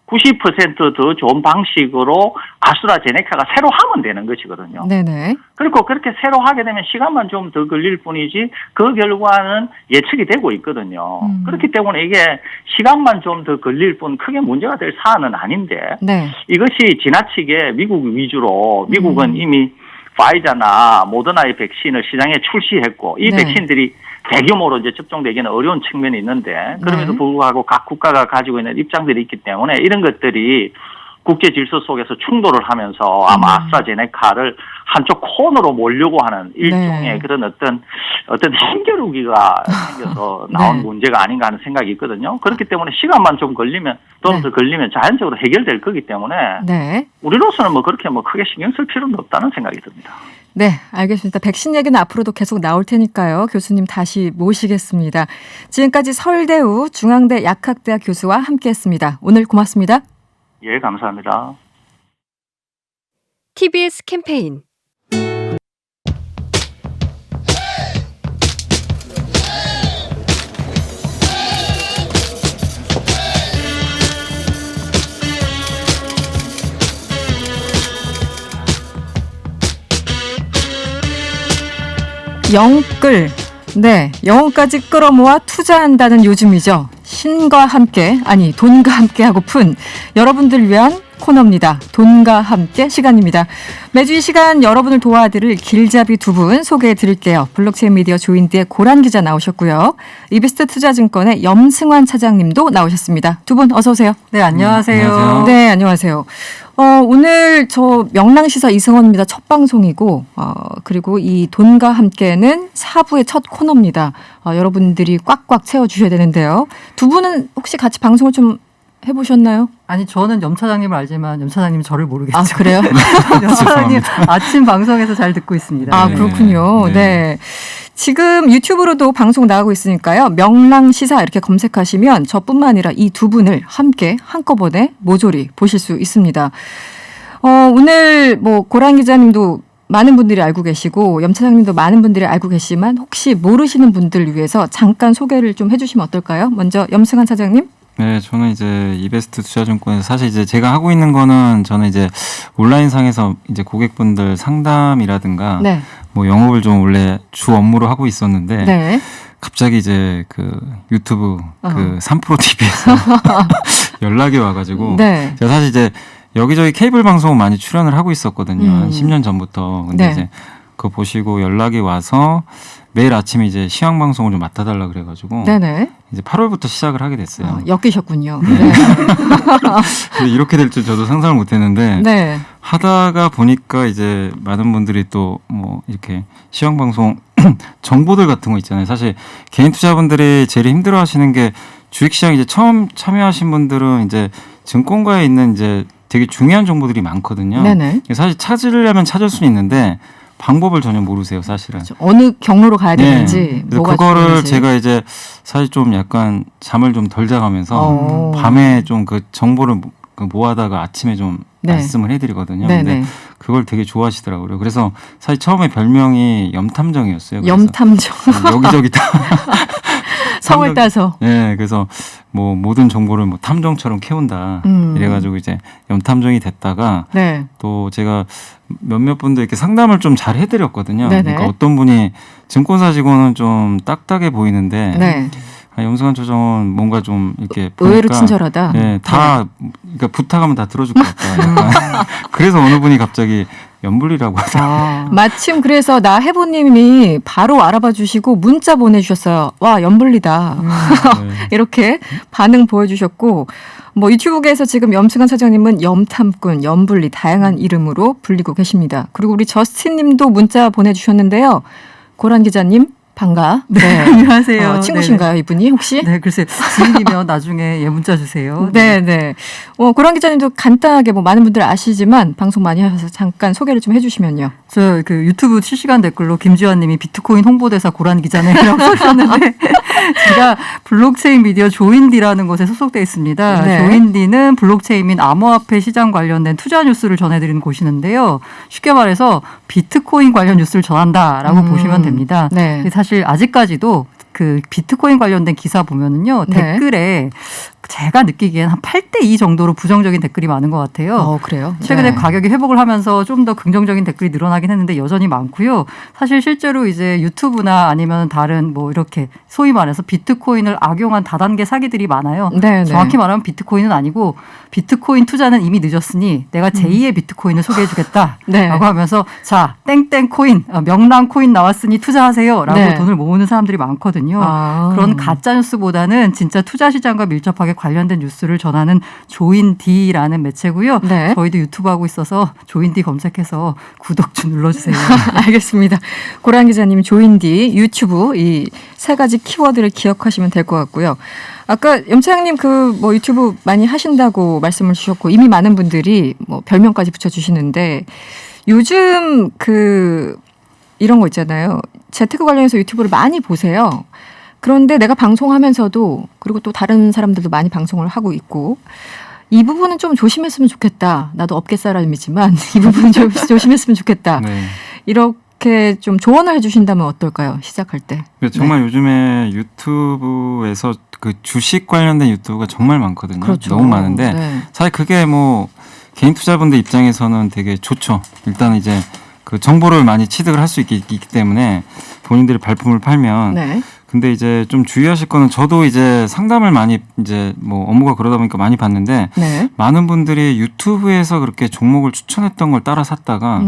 90% 더 좋은 방식으로 아스트라제네카가 새로 하면 되는 것이거든요. 네네. 그리고 그렇게 새로 하게 되면 시간만 좀 더 걸릴 뿐이지 그 결과는 예측이 되고 있거든요. 그렇기 때문에 이게 시간만 좀 더 걸릴 뿐 크게 문제가 될 사안은 아닌데 이것이 지나치게 미국 위주로 미국은 이미 파이자나 모더나의 백신을 시장에 출시했고 이 백신들이 대규모로 이제 접종되기는 어려운 측면이 있는데 그럼에도 불구하고 각 국가가 가지고 있는 입장들이 있기 때문에 이런 것들이 국제 질서 속에서 충돌을 하면서 아마 아스트라제네카를 한쪽 코너로 몰려고 하는 일종의 그런 어떤 힘겨루기가 생겨서 나온 문제가 아닌가 하는 생각이 있거든요. 그렇기 때문에 시간만 좀 걸리면 또는 더 걸리면 자연적으로 해결될 거기 때문에 우리로서는 뭐 그렇게 뭐 크게 신경 쓸 필요는 없다는 생각이 듭니다. 네, 알겠습니다. 백신 얘기는 앞으로도 계속 나올 테니까요. 교수님 다시 모시겠습니다. 지금까지 서울대우 중앙대 약학대학 교수와 함께했습니다. 오늘 고맙습니다. 예, 감사합니다. TBS 캠페인 영끌. 네, 영혼까지 끌어모아 투자한다는 요즘이죠. 신과 함께, 아니 돈과 함께 하고픈 여러분들 위한 코너입니다. 돈과 함께 시간입니다. 매주 이 시간 여러분을 도와드릴 길잡이 두 분 소개해 드릴게요. 블록체인 미디어 조인드의 고란 기자 나오셨고요. 이베스트 투자증권의 염승환 차장님도 나오셨습니다. 두 분 어서 오세요. 네, 안녕하세요. 네, 안녕하세요. 오늘 저 명랑시사 이승원입니다. 첫 방송이고 그리고 이 돈과 함께는 4부의 첫 코너입니다. 여러분들이 꽉꽉 채워주셔야 되는데요. 두 분은 혹시 같이 방송을 좀 해보셨나요? 아니 저는 염 차장님을 알지만 염 차장님은 저를 모르겠죠. 아 그래요? 염 차장님 아침 방송에서 잘 듣고 있습니다. 아 그렇군요. 네. 지금 유튜브로도 방송 나가고 있으니까요. 명랑시사 이렇게 검색하시면 저뿐만 아니라 이 두 분을 함께 한꺼번에 모조리 보실 수 있습니다. 오늘 뭐 고란 기자님도 많은 분들이 알고 계시고 염 차장님도 많은 분들이 알고 계시지만 혹시 모르시는 분들 위해서 잠깐 소개를 좀 해주시면 어떨까요? 먼저 염승환 차장님. 네, 저는 이제 이베스트 투자증권에서 사실 이제 제가 하고 있는 거는 저는 이제 온라인상에서 이제 고객분들 상담이라든가 네. 뭐 영업을 좀 원래 주 업무로 하고 있었는데 네. 갑자기 이제 그 유튜브 그 3프로 TV에서 연락이 와가지고 네. 제가 사실 이제 여기저기 케이블 방송 많이 출연을 하고 있었거든요. 한 10년 전부터. 근데 네. 이제 그거 보시고 연락이 와서 매일 아침에 이제 시황 방송을 좀 맡아달라 그래가지고 네네. 이제 8월부터 시작을 하게 됐어요. 엮이셨군요. 네. 근데 이렇게 될 줄 저도 상상을 못했는데 네. 하다가 보니까 이제 많은 분들이 또 뭐 이렇게 시황 방송 정보들 같은 거 있잖아요. 사실 개인 투자분들이 제일 힘들어하시는 게 주식시장 이제 처음 참여하신 분들은 이제 증권가에 있는 이제 되게 중요한 정보들이 많거든요. 네네. 사실 찾으려면 찾을 수는 있는데 방법을 전혀 모르세요, 사실은. 그렇죠. 어느 경로로 가야 되는지, 네. 그래서 뭐가 그거를 중요한지. 제가 이제 사실 좀 약간 잠을 좀 덜 자가면서 밤에 좀 그 정보를 모아다가 아침에 좀 네. 말씀을 해드리거든요. 네네. 근데 그걸 되게 좋아하시더라고요. 그래서 사실 처음에 별명이 염탐정이었어요. 그래서 염탐정. 여기저기 다 성을 따서. 네, 그래서 뭐 모든 정보를 뭐 탐정처럼 캐온다. 이래가지고 이제 염탐정이 됐다가 네. 또 제가 몇몇 분들 이렇게 상담을 좀 잘 해드렸거든요. 네네. 그러니까 어떤 분이 증권사직원은 좀 딱딱해 보이는데 네. 염승환 조정은 뭔가 좀 이렇게 의외로 보니까 친절하다. 네, 다 그러니까 부탁하면 다 들어줄 것 같다. 약간. 그래서 어느 분이 갑자기 연불리라고 하더라고요. 마침 그래서 나 해보님이 바로 알아봐 주시고 문자 보내주셨어요. 와 연불리다. 이렇게 반응 보여주셨고 뭐 유튜브계에서 지금 염승환 사장님은 염탐꾼, 염불리 다양한 이름으로 불리고 계십니다. 그리고 우리 저스틴님도 문자 보내주셨는데요. 고란 기자님. 반가. 네, 안녕하세요. 친구신가요, 네네. 이분이 혹시? 네, 글쎄 지인이면 나중에 문자 주세요. 네, 네. 고란 기자님도 간단하게 뭐 많은 분들 아시지만 방송 많이 하셔서 잠깐 소개를 좀 해주시면요. 저 그 유튜브 실시간 댓글로 김지환님이 비트코인 홍보대사 고란 기자네라고 써주셨는데 제가 블록체인 미디어 조인디라는 곳에 소속돼 있습니다. 네. 조인디는 블록체인 및 암호화폐 시장 관련된 투자 뉴스를 전해드리는 곳이는데요. 쉽게 말해서 비트코인 관련 뉴스를 전한다라고 보시면 됩니다. 네. 사실 아직까지도 그 비트코인 관련된 기사 보면은요. 네. 댓글에 제가 느끼기엔 한 8대2 정도로 부정적인 댓글이 많은 것 같아요. 그래요? 최근에 네. 가격이 회복을 하면서 좀 더 긍정적인 댓글이 늘어나긴 했는데 여전히 많고요. 사실 실제로 이제 유튜브나 아니면 다른 뭐 이렇게 소위 말해서 비트코인을 악용한 다단계 사기들이 많아요. 네, 정확히 말하면 비트코인은 아니고 비트코인 투자는 이미 늦었으니 내가 제2의 비트코인을 소개해주겠다. 네. 라고 하면서 자 땡땡 코인, 명랑 코인 나왔으니 투자하세요. 라고 네. 돈을 모으는 사람들이 많거든요. 그런 가짜 뉴스보다는 진짜 투자 시장과 밀접하게 관련된 뉴스를 전하는 조인디라는 매체고요. 네. 저희도 유튜브 하고 있어서 조인디 검색해서 구독 좀 눌러주세요. 알겠습니다. 고란 기자님 조인디 유튜브 이 세 가지 키워드를 기억하시면 될 것 같고요. 아까 염차장님 그 뭐 유튜브 많이 하신다고 말씀을 주셨고 이미 많은 분들이 뭐 별명까지 붙여주시는데 요즘 그 이런 거 있잖아요. 재테크 관련해서 유튜브를 많이 보세요. 그런데 내가 방송하면서도 그리고 또 다른 사람들도 많이 방송을 하고 있고 이 부분은 좀 조심했으면 좋겠다. 나도 업계 사람이지만 이 부분은 좀 조심했으면 좋겠다. 네. 이렇게 좀 조언을 해주신다면 어떨까요? 시작할 때. 정말 요즘에 유튜브에서 그 주식 관련된 유튜브가 정말 많거든요. 그렇죠. 너무 많은데 네. 사실 그게 뭐 개인 투자분들 입장에서는 되게 좋죠. 일단 이제 그 정보를 많이 취득을 할 수 있기 때문에 본인들이 발품을 팔면 네. 근데 이제 좀 주의하실 거는 저도 이제 상담을 많이 이제 뭐 업무가 그러다 보니까 많이 봤는데 네. 많은 분들이 유튜브에서 그렇게 종목을 추천했던 걸 따라 샀다가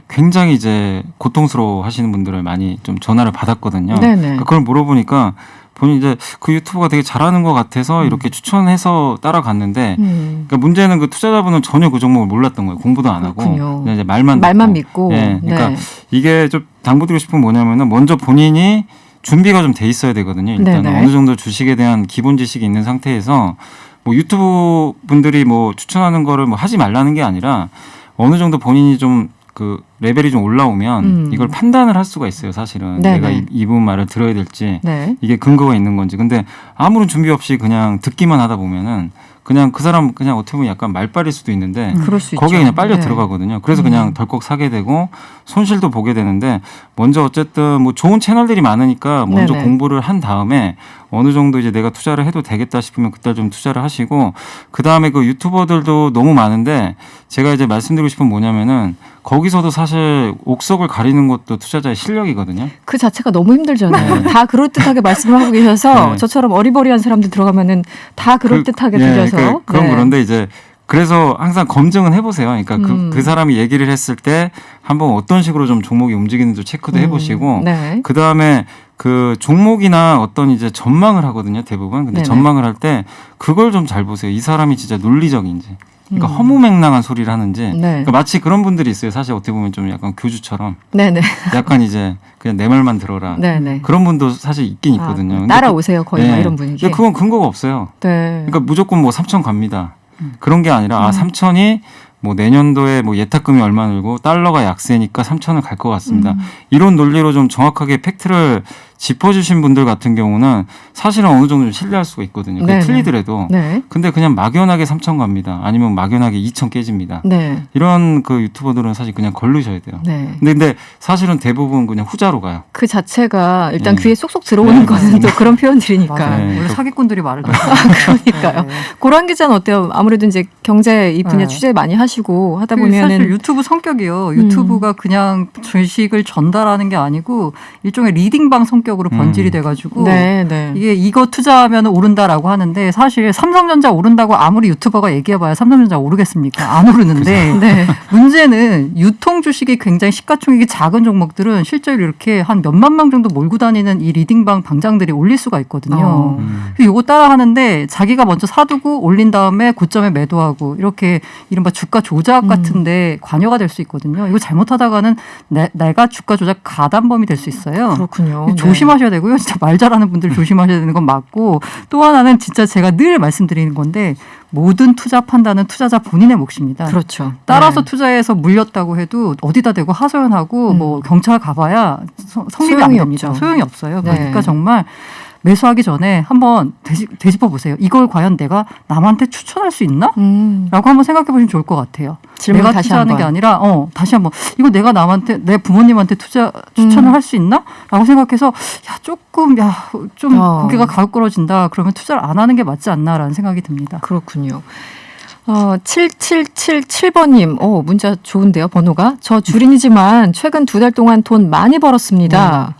굉장히 이제 고통스러워 하시는 분들을 많이 좀 전화를 받았거든요. 네네. 그걸 물어보니까 본인 이제 그 유튜브가 되게 잘하는 것 같아서 이렇게 추천해서 따라갔는데 그러니까 문제는 그 투자자분은 전혀 그 종목을 몰랐던 거예요. 공부도 안 하고 그냥 이제 말만 믿고. 예, 그러니까 네. 이게 좀 당부드리고 싶은 건 뭐냐면은 먼저 본인이 준비가 좀 돼 있어야 되거든요. 일단 네네. 어느 정도 주식에 대한 기본 지식이 있는 상태에서 뭐 유튜브 분들이 뭐 추천하는 거를 뭐 하지 말라는 게 아니라 어느 정도 본인이 좀 그 레벨이 좀 올라오면 이걸 판단을 할 수가 있어요. 사실은 네네. 내가 이분 말을 들어야 될지 네. 이게 근거가 있는 건지. 근데 아무런 준비 없이 그냥 듣기만 하다 보면은 그냥 그 사람 그냥 어떻게 보면 약간 말빨일 수도 있는데 그럴 수 거기에 있죠. 그냥 빨려 네. 들어가거든요. 그래서 그냥 덜컥 사게 되고 손실도 보게 되는데 먼저 어쨌든 뭐 좋은 채널들이 많으니까 먼저 네네. 공부를 한 다음에 어느 정도 이제 내가 투자를 해도 되겠다 싶으면 그때 좀 투자를 하시고 그다음에 그 유튜버들도 너무 많은데 제가 이제 말씀드리고 싶은 뭐냐면은 거기서도 사실 옥석을 가리는 것도 투자자의 실력이거든요. 그 자체가 너무 힘들잖아요. 다 그럴듯하게 말씀을 하고 계셔서 네. 저처럼 어리버리한 사람들 들어가면은 다 그럴듯하게 들려서. 그건 그런데 이제 그래서 항상 검증은 해보세요. 그러니까 그 사람이 얘기를 했을 때 한번 어떤 식으로 좀 종목이 움직이는지 체크도 해보시고 네. 그 다음에 그 종목이나 어떤 이제 전망을 하거든요. 대부분. 근데 네네. 전망을 할 때 그걸 좀 잘 보세요. 이 사람이 진짜 논리적인지. 그러니까 허무맹랑한 소리를 하는지. 네. 그러니까 마치 그런 분들이 있어요. 사실 어떻게 보면 좀 약간 교주처럼. 네네. 약간 이제 그냥 내 말만 들어라. 네네. 그런 분도 사실 있긴 있거든요. 근데 따라오세요. 거의 막 이런 분위기. 근데 그건 근거가 없어요. 네. 그러니까 무조건 뭐 3천 갑니다. 그런 게 아니라 3천이 뭐 내년도에 뭐 예탁금이 얼마 늘고 달러가 약세니까 3천을 갈 것 같습니다. 이런 논리로 좀 정확하게 팩트를 짚어주신 분들 같은 경우는 사실은 어느 정도 좀 신뢰할 수가 있거든요. 그게 틀리더라도. 네. 근데 그냥 막연하게 3천 갑니다. 아니면 막연하게 2천 깨집니다. 네. 이런 그 유튜버들은 사실 그냥 걸르셔야 돼요. 네. 근데 사실은 대부분 그냥 후자로 가요. 그 자체가 일단 네. 귀에 쏙쏙 들어오는 네, 거는 또 그런 표현들이니까. 맞아요. 원래 사기꾼들이 말을 그러니까요. 고란 기자는 어때요? 아무래도 이제 경제 이 분야 취재 많이 하시고 하다 보면은 사실 유튜브 성격이요. 유튜브가 그냥 주식을 전달하는 게 아니고 일종의 리딩방 성격으로 번질이 돼가지고 네, 네. 이게 이거 투자하면 오른다라고 하는데 사실 삼성전자 오른다고 아무리 유튜버가 얘기해봐야 삼성전자 오르겠습니까? 안 오르는데 네. 문제는 유통 주식이 굉장히 시가총액이 작은 종목들은 실제로 이렇게 한 몇만 명 정도 몰고 다니는 이 리딩방 방장들이 올릴 수가 있거든요. 이거 따라 하는데 자기가 먼저 사두고 올린 다음에 고점에 매도하고 이렇게 이른바 주가 조작 같은데 관여가 될 수 있거든요. 이거 잘못하다가는 내가 주가 조작 가담범이 될 수 있어요. 그렇군요. 조심하셔야 되고요. 진짜 말 잘하는 분들 조심하셔야 되는 건 맞고 또 하나는 진짜 제가 늘 말씀드리는 건데 모든 투자 판단은 투자자 본인의 몫입니다. 그렇죠. 따라서 투자해서 물렸다고 해도 어디다 대고 하소연하고 뭐 경찰 가봐야 성립이 안 됩니다. 소용이 없어요. 그러니까 정말 매수하기 전에 한번 되짚어 보세요. 이걸 과연 내가 남한테 추천할 수 있나? 라고 한번 생각해 보시면 좋을 것 같아요. 내가 다시 투자하는 게 아니라 다시 한번 이거 내가 남한테 내 부모님한테 추천을 할 수 있나? 라고 생각해서 좀 고개가 가웃거려진다. 그러면 투자를 안 하는 게 맞지 않나라는 생각이 듭니다. 그렇군요. 7777번님, 문자 좋은데요, 번호가. 저 주린이지만 최근 2달 동안 돈 많이 벌었습니다.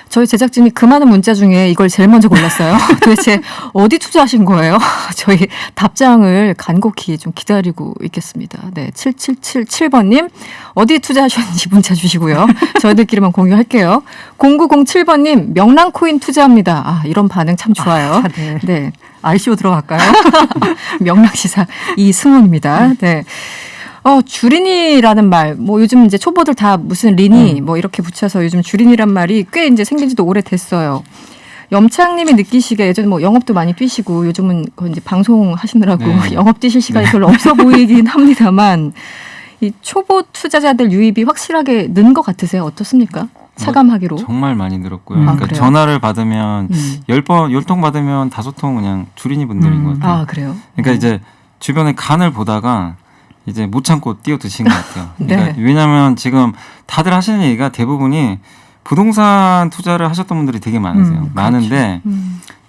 저희 제작진이 그 많은 문자 중에 이걸 제일 먼저 골랐어요. 도대체 어디 투자하신 거예요? 저희 답장을 간곡히 좀 기다리고 있겠습니다. 네, 7777번님 어디 투자하셨는지 문자 주시고요. 저희들끼리만 공유할게요. 0907번님 명랑코인 투자합니다. 이런 반응 참 좋아요. 네. ICO 들어갈까요? 명랑시사 이승원입니다. 네. 주린이라는 말, 요즘 이제 초보들 다 무슨 리니, 이렇게 붙여서 요즘 주린이란 말이 꽤 이제 생긴 지도 오래됐어요. 염창님이 느끼시기에 예전에 영업도 많이 뛰시고 요즘은 이제 방송하시느라고 영업 뛰실 시간이 별로 없어 보이긴 합니다만 이 초보 투자자들 유입이 확실하게 는 것 같으세요? 어떻습니까? 차감하기로. 정말 많이 늘었고요. 그러니까 전화를 받으면 10통 받으면 5통 그냥 주린이 분들인 것 같아요. 그래요? 그러니까 이제 주변에 간을 보다가 이제 못 참고 뛰어드신 것 같아요. 그러니까 왜냐하면 지금 다들 하시는 얘기가 대부분이 부동산 투자를 하셨던 분들이 되게 많으세요. 많은데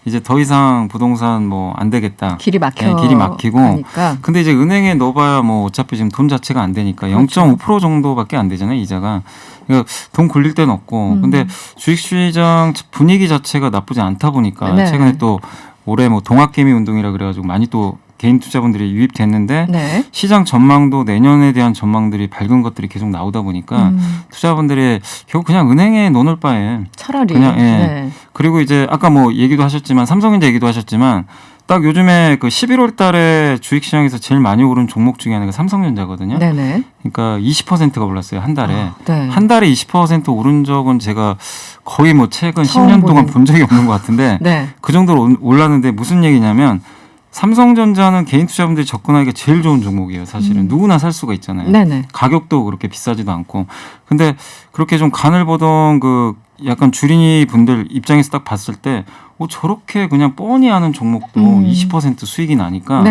이제 더 이상 부동산 안 되겠다. 길이 막히고. 하니까. 근데 이제 은행에 넣어봐야 어차피 지금 돈 자체가 안 되니까 0.5% 정도밖에 안 되잖아요, 이자가. 그러니까 돈 굴릴 데는 없고. 근데 주식시장 분위기 자체가 나쁘지 않다 보니까 최근에 또 올해 동학개미 운동이라 그래가지고 많이 또 개인 투자분들이 유입됐는데 시장 전망도 내년에 대한 전망들이 밝은 것들이 계속 나오다 보니까 투자분들이 결국 그냥 은행에 넣어놓을 바에 차라리 그냥 그리고 이제 아까 얘기도 하셨지만 삼성전자 얘기도 하셨지만 딱 요즘에 그 11월 달에 주식시장에서 제일 많이 오른 종목 중에 하나가 삼성전자거든요. 네네. 그러니까 20%가 올랐어요, 한 달에. 네. 한 달에 20% 오른 적은 제가 거의 최근 10년 동안 본 적이 없는 것 같은데 그 정도로 올랐는데 무슨 얘기냐면 삼성전자는 개인 투자분들이 접근하기가 제일 좋은 종목이에요. 사실은 누구나 살 수가 있잖아요. 네네. 가격도 그렇게 비싸지도 않고. 근데 그렇게 좀 간을 보던 그 약간 주린이 분들 입장에서 딱 봤을 때 저렇게 그냥 뻔히 하는 종목도 20% 수익이 나니까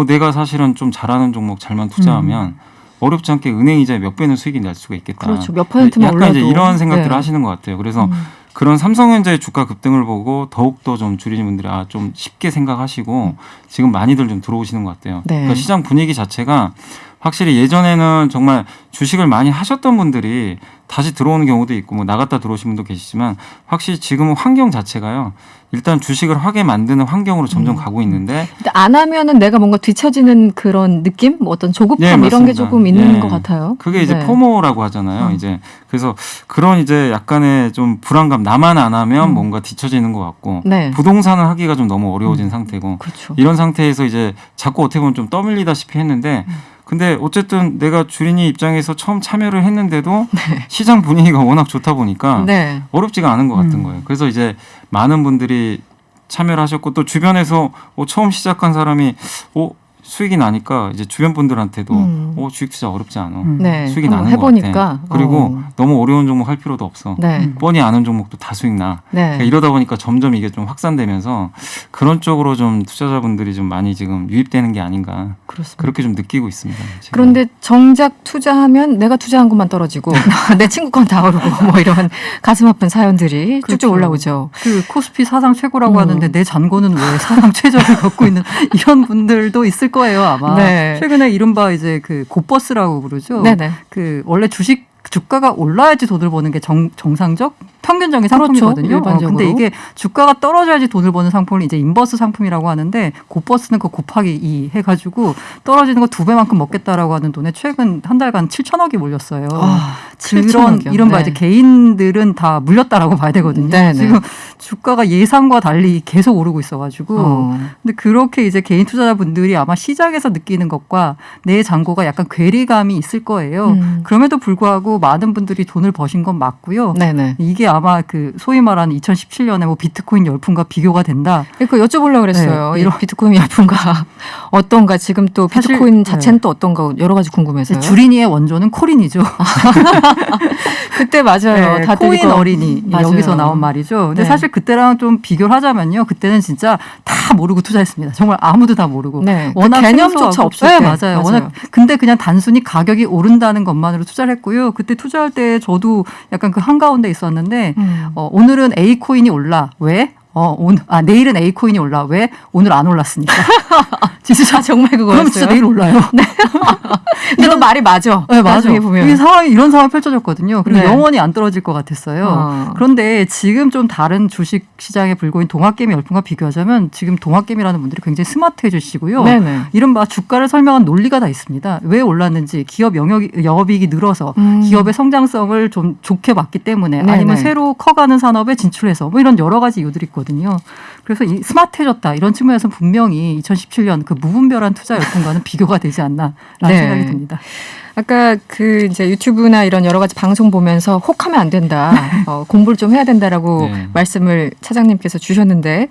내가 사실은 좀 잘하는 종목 잘만 투자하면 어렵지 않게 은행 이자에 몇 배는 수익이 날 수가 있겠다. 그렇죠. 몇 %만 약간 올라도. 이제 이런 생각들을 하시는 것 같아요. 그래서 그런 삼성전자의 주가 급등을 보고 더욱더 좀 줄이는 분들이 좀 쉽게 생각하시고 지금 많이들 좀 들어오시는 것 같아요. 네. 그러니까 시장 분위기 자체가 확실히 예전에는 정말 주식을 많이 하셨던 분들이 다시 들어오는 경우도 있고 뭐 나갔다 들어오신 분도 계시지만 확실히 지금은 환경 자체가요. 일단 주식을 하게 만드는 환경으로 점점 가고 있는데 근데 안 하면은 내가 뭔가 뒤처지는 그런 느낌? 뭐 어떤 조급함 이런 게 조금 있는 것 같아요. 그게 이제 포모라고 하잖아요. 이제 그래서 그런 이제 약간의 좀 불안감 나만 안 하면 뭔가 뒤처지는 것 같고 네. 부동산을 하기가 좀 너무 어려워진 상태고 그렇죠. 이런 상태에서 이제 자꾸 어떻게 보면 좀 떠밀리다시피 했는데 근데 어쨌든 내가 주린이 입장에서 처음 참여를 했는데도 시장 분위기가 워낙 좋다 보니까 어렵지가 않은 것 같은 거예요. 그래서 이제 많은 분들이 참여를 하셨고 또 주변에서 처음 시작한 사람이 수익이 나니까 이제 주변 분들한테도 주식 투자 어렵지 않아. 수익이 나는 것 같아. 그리고 너무 어려운 종목 할 필요도 없어. 뻔히 아는 종목도 다 수익 나. 그러니까 이러다 보니까 점점 이게 좀 확산되면서 그런 쪽으로 좀 투자자분들이 좀 많이 지금 유입되는 게 아닌가. 그렇습니다. 그렇게 좀 느끼고 있습니다. 지금. 그런데 정작 투자하면 내가 투자한 것만 떨어지고 내 친구 건 다 오르고 뭐 이런 가슴 아픈 사연들이 쭉쭉 올라오죠. 그 코스피 사상 최고라고 하는데 내 잔고는 왜 사상 최저를 걷고 있는 이런 분들도 있을 거예요 아마. 최근에 이른바 이제 그 고버스라고 그러죠. 그 원래 주가가 올라야지 돈을 버는 게 정상적 평균적인 상품이거든요. 일반적으로. 근데 이게 주가가 떨어져야지 돈을 버는 상품을 이제 인버스 상품이라고 하는데 고버스는 그 곱하기 2 해가지고 떨어지는 거 2배만큼 먹겠다라고 하는 돈에 최근 한 달간 7천억이 몰렸어요. 그런 이른바 이제 개인들은 다 물렸다라고 봐야 되거든요. 지금 주가가 예상과 달리 계속 오르고 있어가지고 근데 그렇게 이제 개인 투자자분들이 아마 시장에서 느끼는 것과 내 잔고가 약간 괴리감이 있을 거예요. 그럼에도 불구하고 많은 분들이 돈을 버신 건 맞고요. 이게 아마 그 소위 말하는 2017년에 뭐 비트코인 열풍과 비교가 된다. 그거 여쭤보려고 그랬어요. 이런 비트코인 열풍과 어떤가 지금 또 비트코인 자체는 또 어떤가 여러 가지 궁금해서요. 주린이의 원조는 코린이죠. 그때 맞아요. 다들 코인 어린이 여기서 나온 말이죠. 근데 사실 그때랑 좀 비교를 하자면요. 그때는 진짜 다 모르고 투자했습니다. 정말 아무도 다 모르고. 워낙 개념조차 없을 때. 맞아요. 워낙 근데 그냥 단순히 가격이 오른다는 것만으로 투자를 했고요. 그때 투자할 때 저도 약간 그 한가운데 있었는데 오늘은 A 코인이 올라. 왜? 내일은 A 코인이 올라. 왜? 오늘 안 올랐으니까. 진짜 정말 그거였어요. 그럼 진짜 내일 올라요. 근데 또 말이 맞아. 나중에 보면 이런 상황이 펼쳐졌거든요. 그리고 영원히 안 떨어질 것 같았어요. 그런데 지금 좀 다른 주식 시장에 불고 있는 동학개미 열풍과 비교하자면 지금 동학개미라는 분들이 굉장히 스마트해지시고요. 이른바 주가를 설명한 논리가 다 있습니다. 왜 올랐는지 기업 영업이익이 늘어서 기업의 성장성을 좀 좋게 봤기 때문에 아니면 새로 커가는 산업에 진출해서 뭐 이런 여러 가지 이유들이 있거든요. 그래서 스마트해졌다 이런 측면에서 분명히 2017년 그 무분별한 투자 열풍과는 비교가 되지 않나라는 생각이 듭니다. 아까 그 이제 유튜브나 이런 여러 가지 방송 보면서 혹하면 안 된다, 공부를 좀 해야 된다라고 말씀을 차장님께서 주셨는데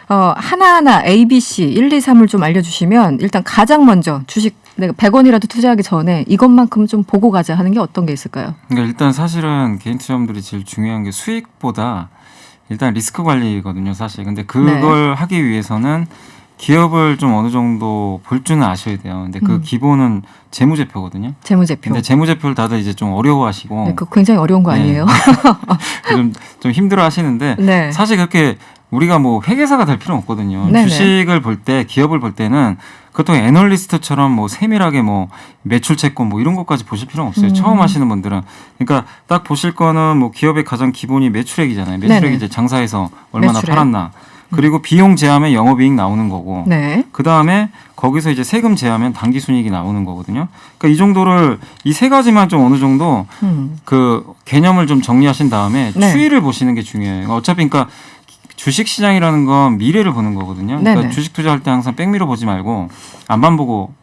하나하나 A, B, C 1, 2, 3을 좀 알려주시면 일단 가장 먼저 주식 내가 100원이라도 투자하기 전에 이것만큼 좀 보고 가자 하는 게 어떤 게 있을까요? 그러니까 일단 사실은 개인 투자자분들이 제일 중요한 게 수익보다 일단 리스크 관리거든요, 사실. 근데 그걸 하기 위해서는 기업을 좀 어느 정도 볼 줄은 아셔야 돼요. 근데 그 기본은 재무제표거든요. 재무제표. 근데 재무제표를 다들 이제 좀 어려워하시고. 그거 굉장히 어려운 거 아니에요? 좀 힘들어하시는데 사실 그렇게 우리가 뭐 회계사가 될 필요는 없거든요. 주식을 볼 때, 기업을 볼 때는 그것도 애널리스트처럼 뭐 세밀하게 뭐 매출 채권 뭐 이런 것까지 보실 필요는 없어요. 처음 하시는 분들은. 그러니까 딱 보실 거는 뭐 기업의 가장 기본이 매출액이잖아요. 매출액이 이제 장사해서 얼마나 팔았나. 그리고 비용 제하면 영업이익 나오는 거고. 그 다음에 거기서 이제 세금 제하면 당기순이익이 나오는 거거든요. 그러니까 이 정도를 이 세 가지만 좀 어느 정도 그 개념을 좀 정리하신 다음에 추이를 보시는 게 중요해요. 어차피 그러니까 주식 시장이라는 건 미래를 보는 거거든요. 그러니까 주식 투자할 때 항상 백미러 보지 말고 앞만 보고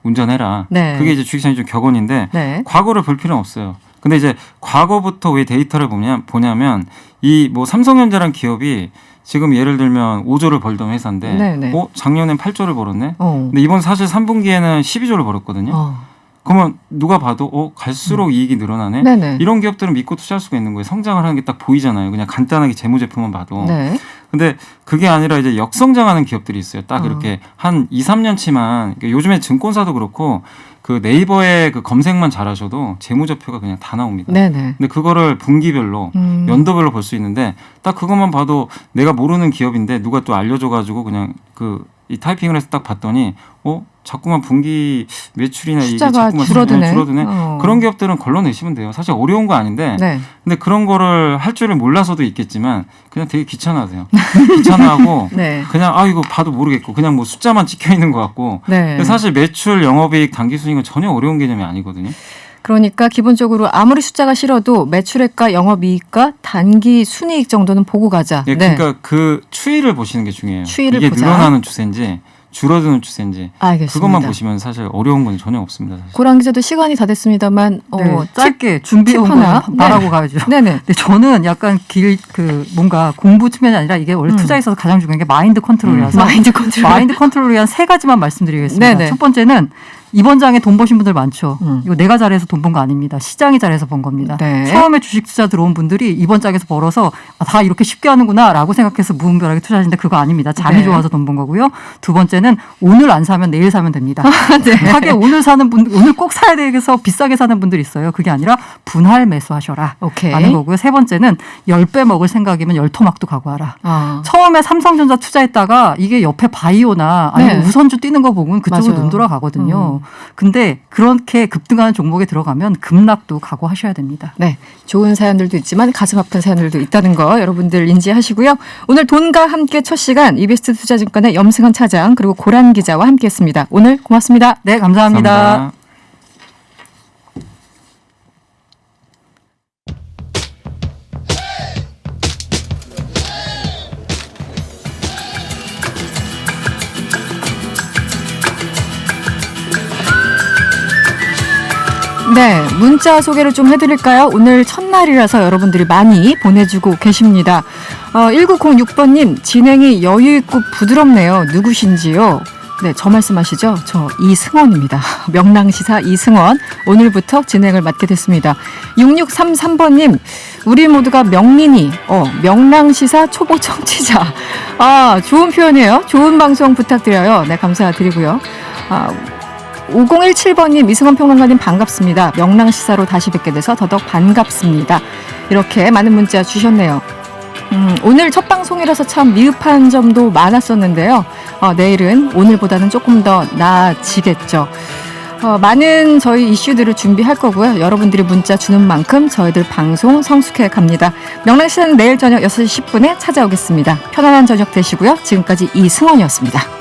운전해라. 그게 이제 주식 시장이 좀 격언인데 과거를 볼 필요는 없어요. 근데 이제 과거부터 왜 데이터를 보냐면 이 뭐 삼성전자라는 기업이 지금 예를 들면 5조를 벌던 회사인데 작년엔 8조를 벌었네. 근데 이번 사실 3분기에는 12조를 벌었거든요. 그러면 누가 봐도 갈수록 이익이 늘어나네. 이런 기업들은 믿고 투자할 수가 있는 거예요. 성장을 하는 게 딱 보이잖아요. 그냥 간단하게 재무제표만 봐도. 근데 그게 아니라 이제 역성장하는 기업들이 있어요. 딱 이렇게 한 2, 3년치만 요즘에 증권사도 그렇고 그 네이버에 그 검색만 잘하셔도 재무제표가 그냥 다 나옵니다. 네네. 근데 그거를 분기별로 연도별로 볼 수 있는데 딱 그것만 봐도 내가 모르는 기업인데 누가 또 알려줘가지고 그냥 이 타이핑을 해서 딱 봤더니 자꾸만 분기 매출이나 이게 자꾸만 줄어드네. 그런 기업들은 걸러내시면 돼요. 사실 어려운 거 아닌데 네. 근데 그런 거를 할 줄을 몰라서도 있겠지만 그냥 되게 귀찮아하세요. 귀찮아하고 네. 그냥 이거 봐도 모르겠고 그냥 뭐 숫자만 찍혀 있는 것 같고 네. 근데 사실 매출, 영업이익, 당기순이익은 전혀 어려운 개념이 아니거든요. 그러니까 기본적으로 아무리 숫자가 싫어도 매출액과 영업이익과 단기 순이익 정도는 보고 가자. 네, 그러니까 그 추이를 보시는 게 중요해요. 추이를 이게 보자. 늘어나는 추세인지 줄어드는 추세인지 알겠습니다. 그것만 보시면 사실 어려운 건 전혀 없습니다. 사실. 고란 기자도 시간이 다 됐습니다만 짧게 준비해 온 거 말하고 가야죠. 네네. 근데 저는 약간 뭔가 공부 측면이 아니라 이게 원래 투자에 있어서 가장 중요한 게 마인드 컨트롤이라서 마인드 컨트롤을 위한 3가지만 말씀드리겠습니다. 네네. 첫 번째는 이번 장에 돈 버신 분들 많죠. 이거 내가 잘해서 돈 번 거 아닙니다. 시장이 잘해서 번 겁니다. 네. 처음에 주식 투자 들어온 분들이 이번 장에서 벌어서 다 이렇게 쉽게 하는구나 라고 생각해서 무분별하게 투자하시는데 그거 아닙니다. 장이 좋아서 돈 번 거고요. 두 번째는 오늘 안 사면 내일 사면 됩니다. 하게 오늘 사는 분들, 오늘 꼭 사야 되겠어 비싸게 사는 분들이 있어요. 그게 아니라 분할 매수하셔라 라는 거고요. 세 번째는 10배 먹을 생각이면 열토막도 각오하라. 처음에 삼성전자 투자했다가 이게 옆에 바이오나 아니면 우선주 뛰는 거 보면 그쪽으로 눈 돌아가거든요. 근데 그렇게 급등하는 종목에 들어가면 급락도 각오하셔야 됩니다. 네, 좋은 사연들도 있지만 가슴 아픈 사연들도 있다는 거 여러분들 인지하시고요. 오늘 돈과 함께 첫 시간 EBS 투자증권의 염승환 차장 그리고 고란 기자와 함께했습니다. 오늘 고맙습니다. 네, 감사합니다. 감사합니다. 네, 문자 소개를 좀 해드릴까요? 오늘 첫날이라서 여러분들이 많이 보내주고 계십니다. 1906번님, 진행이 여유있고 부드럽네요. 누구신지요? 네, 저 말씀하시죠? 저 이승원입니다. 명랑시사 이승원. 오늘부터 진행을 맡게 됐습니다. 6633번님, 우리 모두가 명린이, 명랑시사 초보 청취자. 좋은 표현이에요. 좋은 방송 부탁드려요. 네, 감사드리고요. 5017번님, 이승원 평론가님 반갑습니다. 명랑시사로 다시 뵙게 돼서 더더욱 반갑습니다. 이렇게 많은 문자 주셨네요. 오늘 첫 방송이라서 참 미흡한 점도 많았었는데요. 내일은 오늘보다는 조금 더 나아지겠죠. 많은 저희 이슈들을 준비할 거고요. 여러분들이 문자 주는 만큼 저희들 방송 성숙해 갑니다. 명랑시사는 내일 저녁 6시 10분에 찾아오겠습니다. 편안한 저녁 되시고요. 지금까지 이승원이었습니다.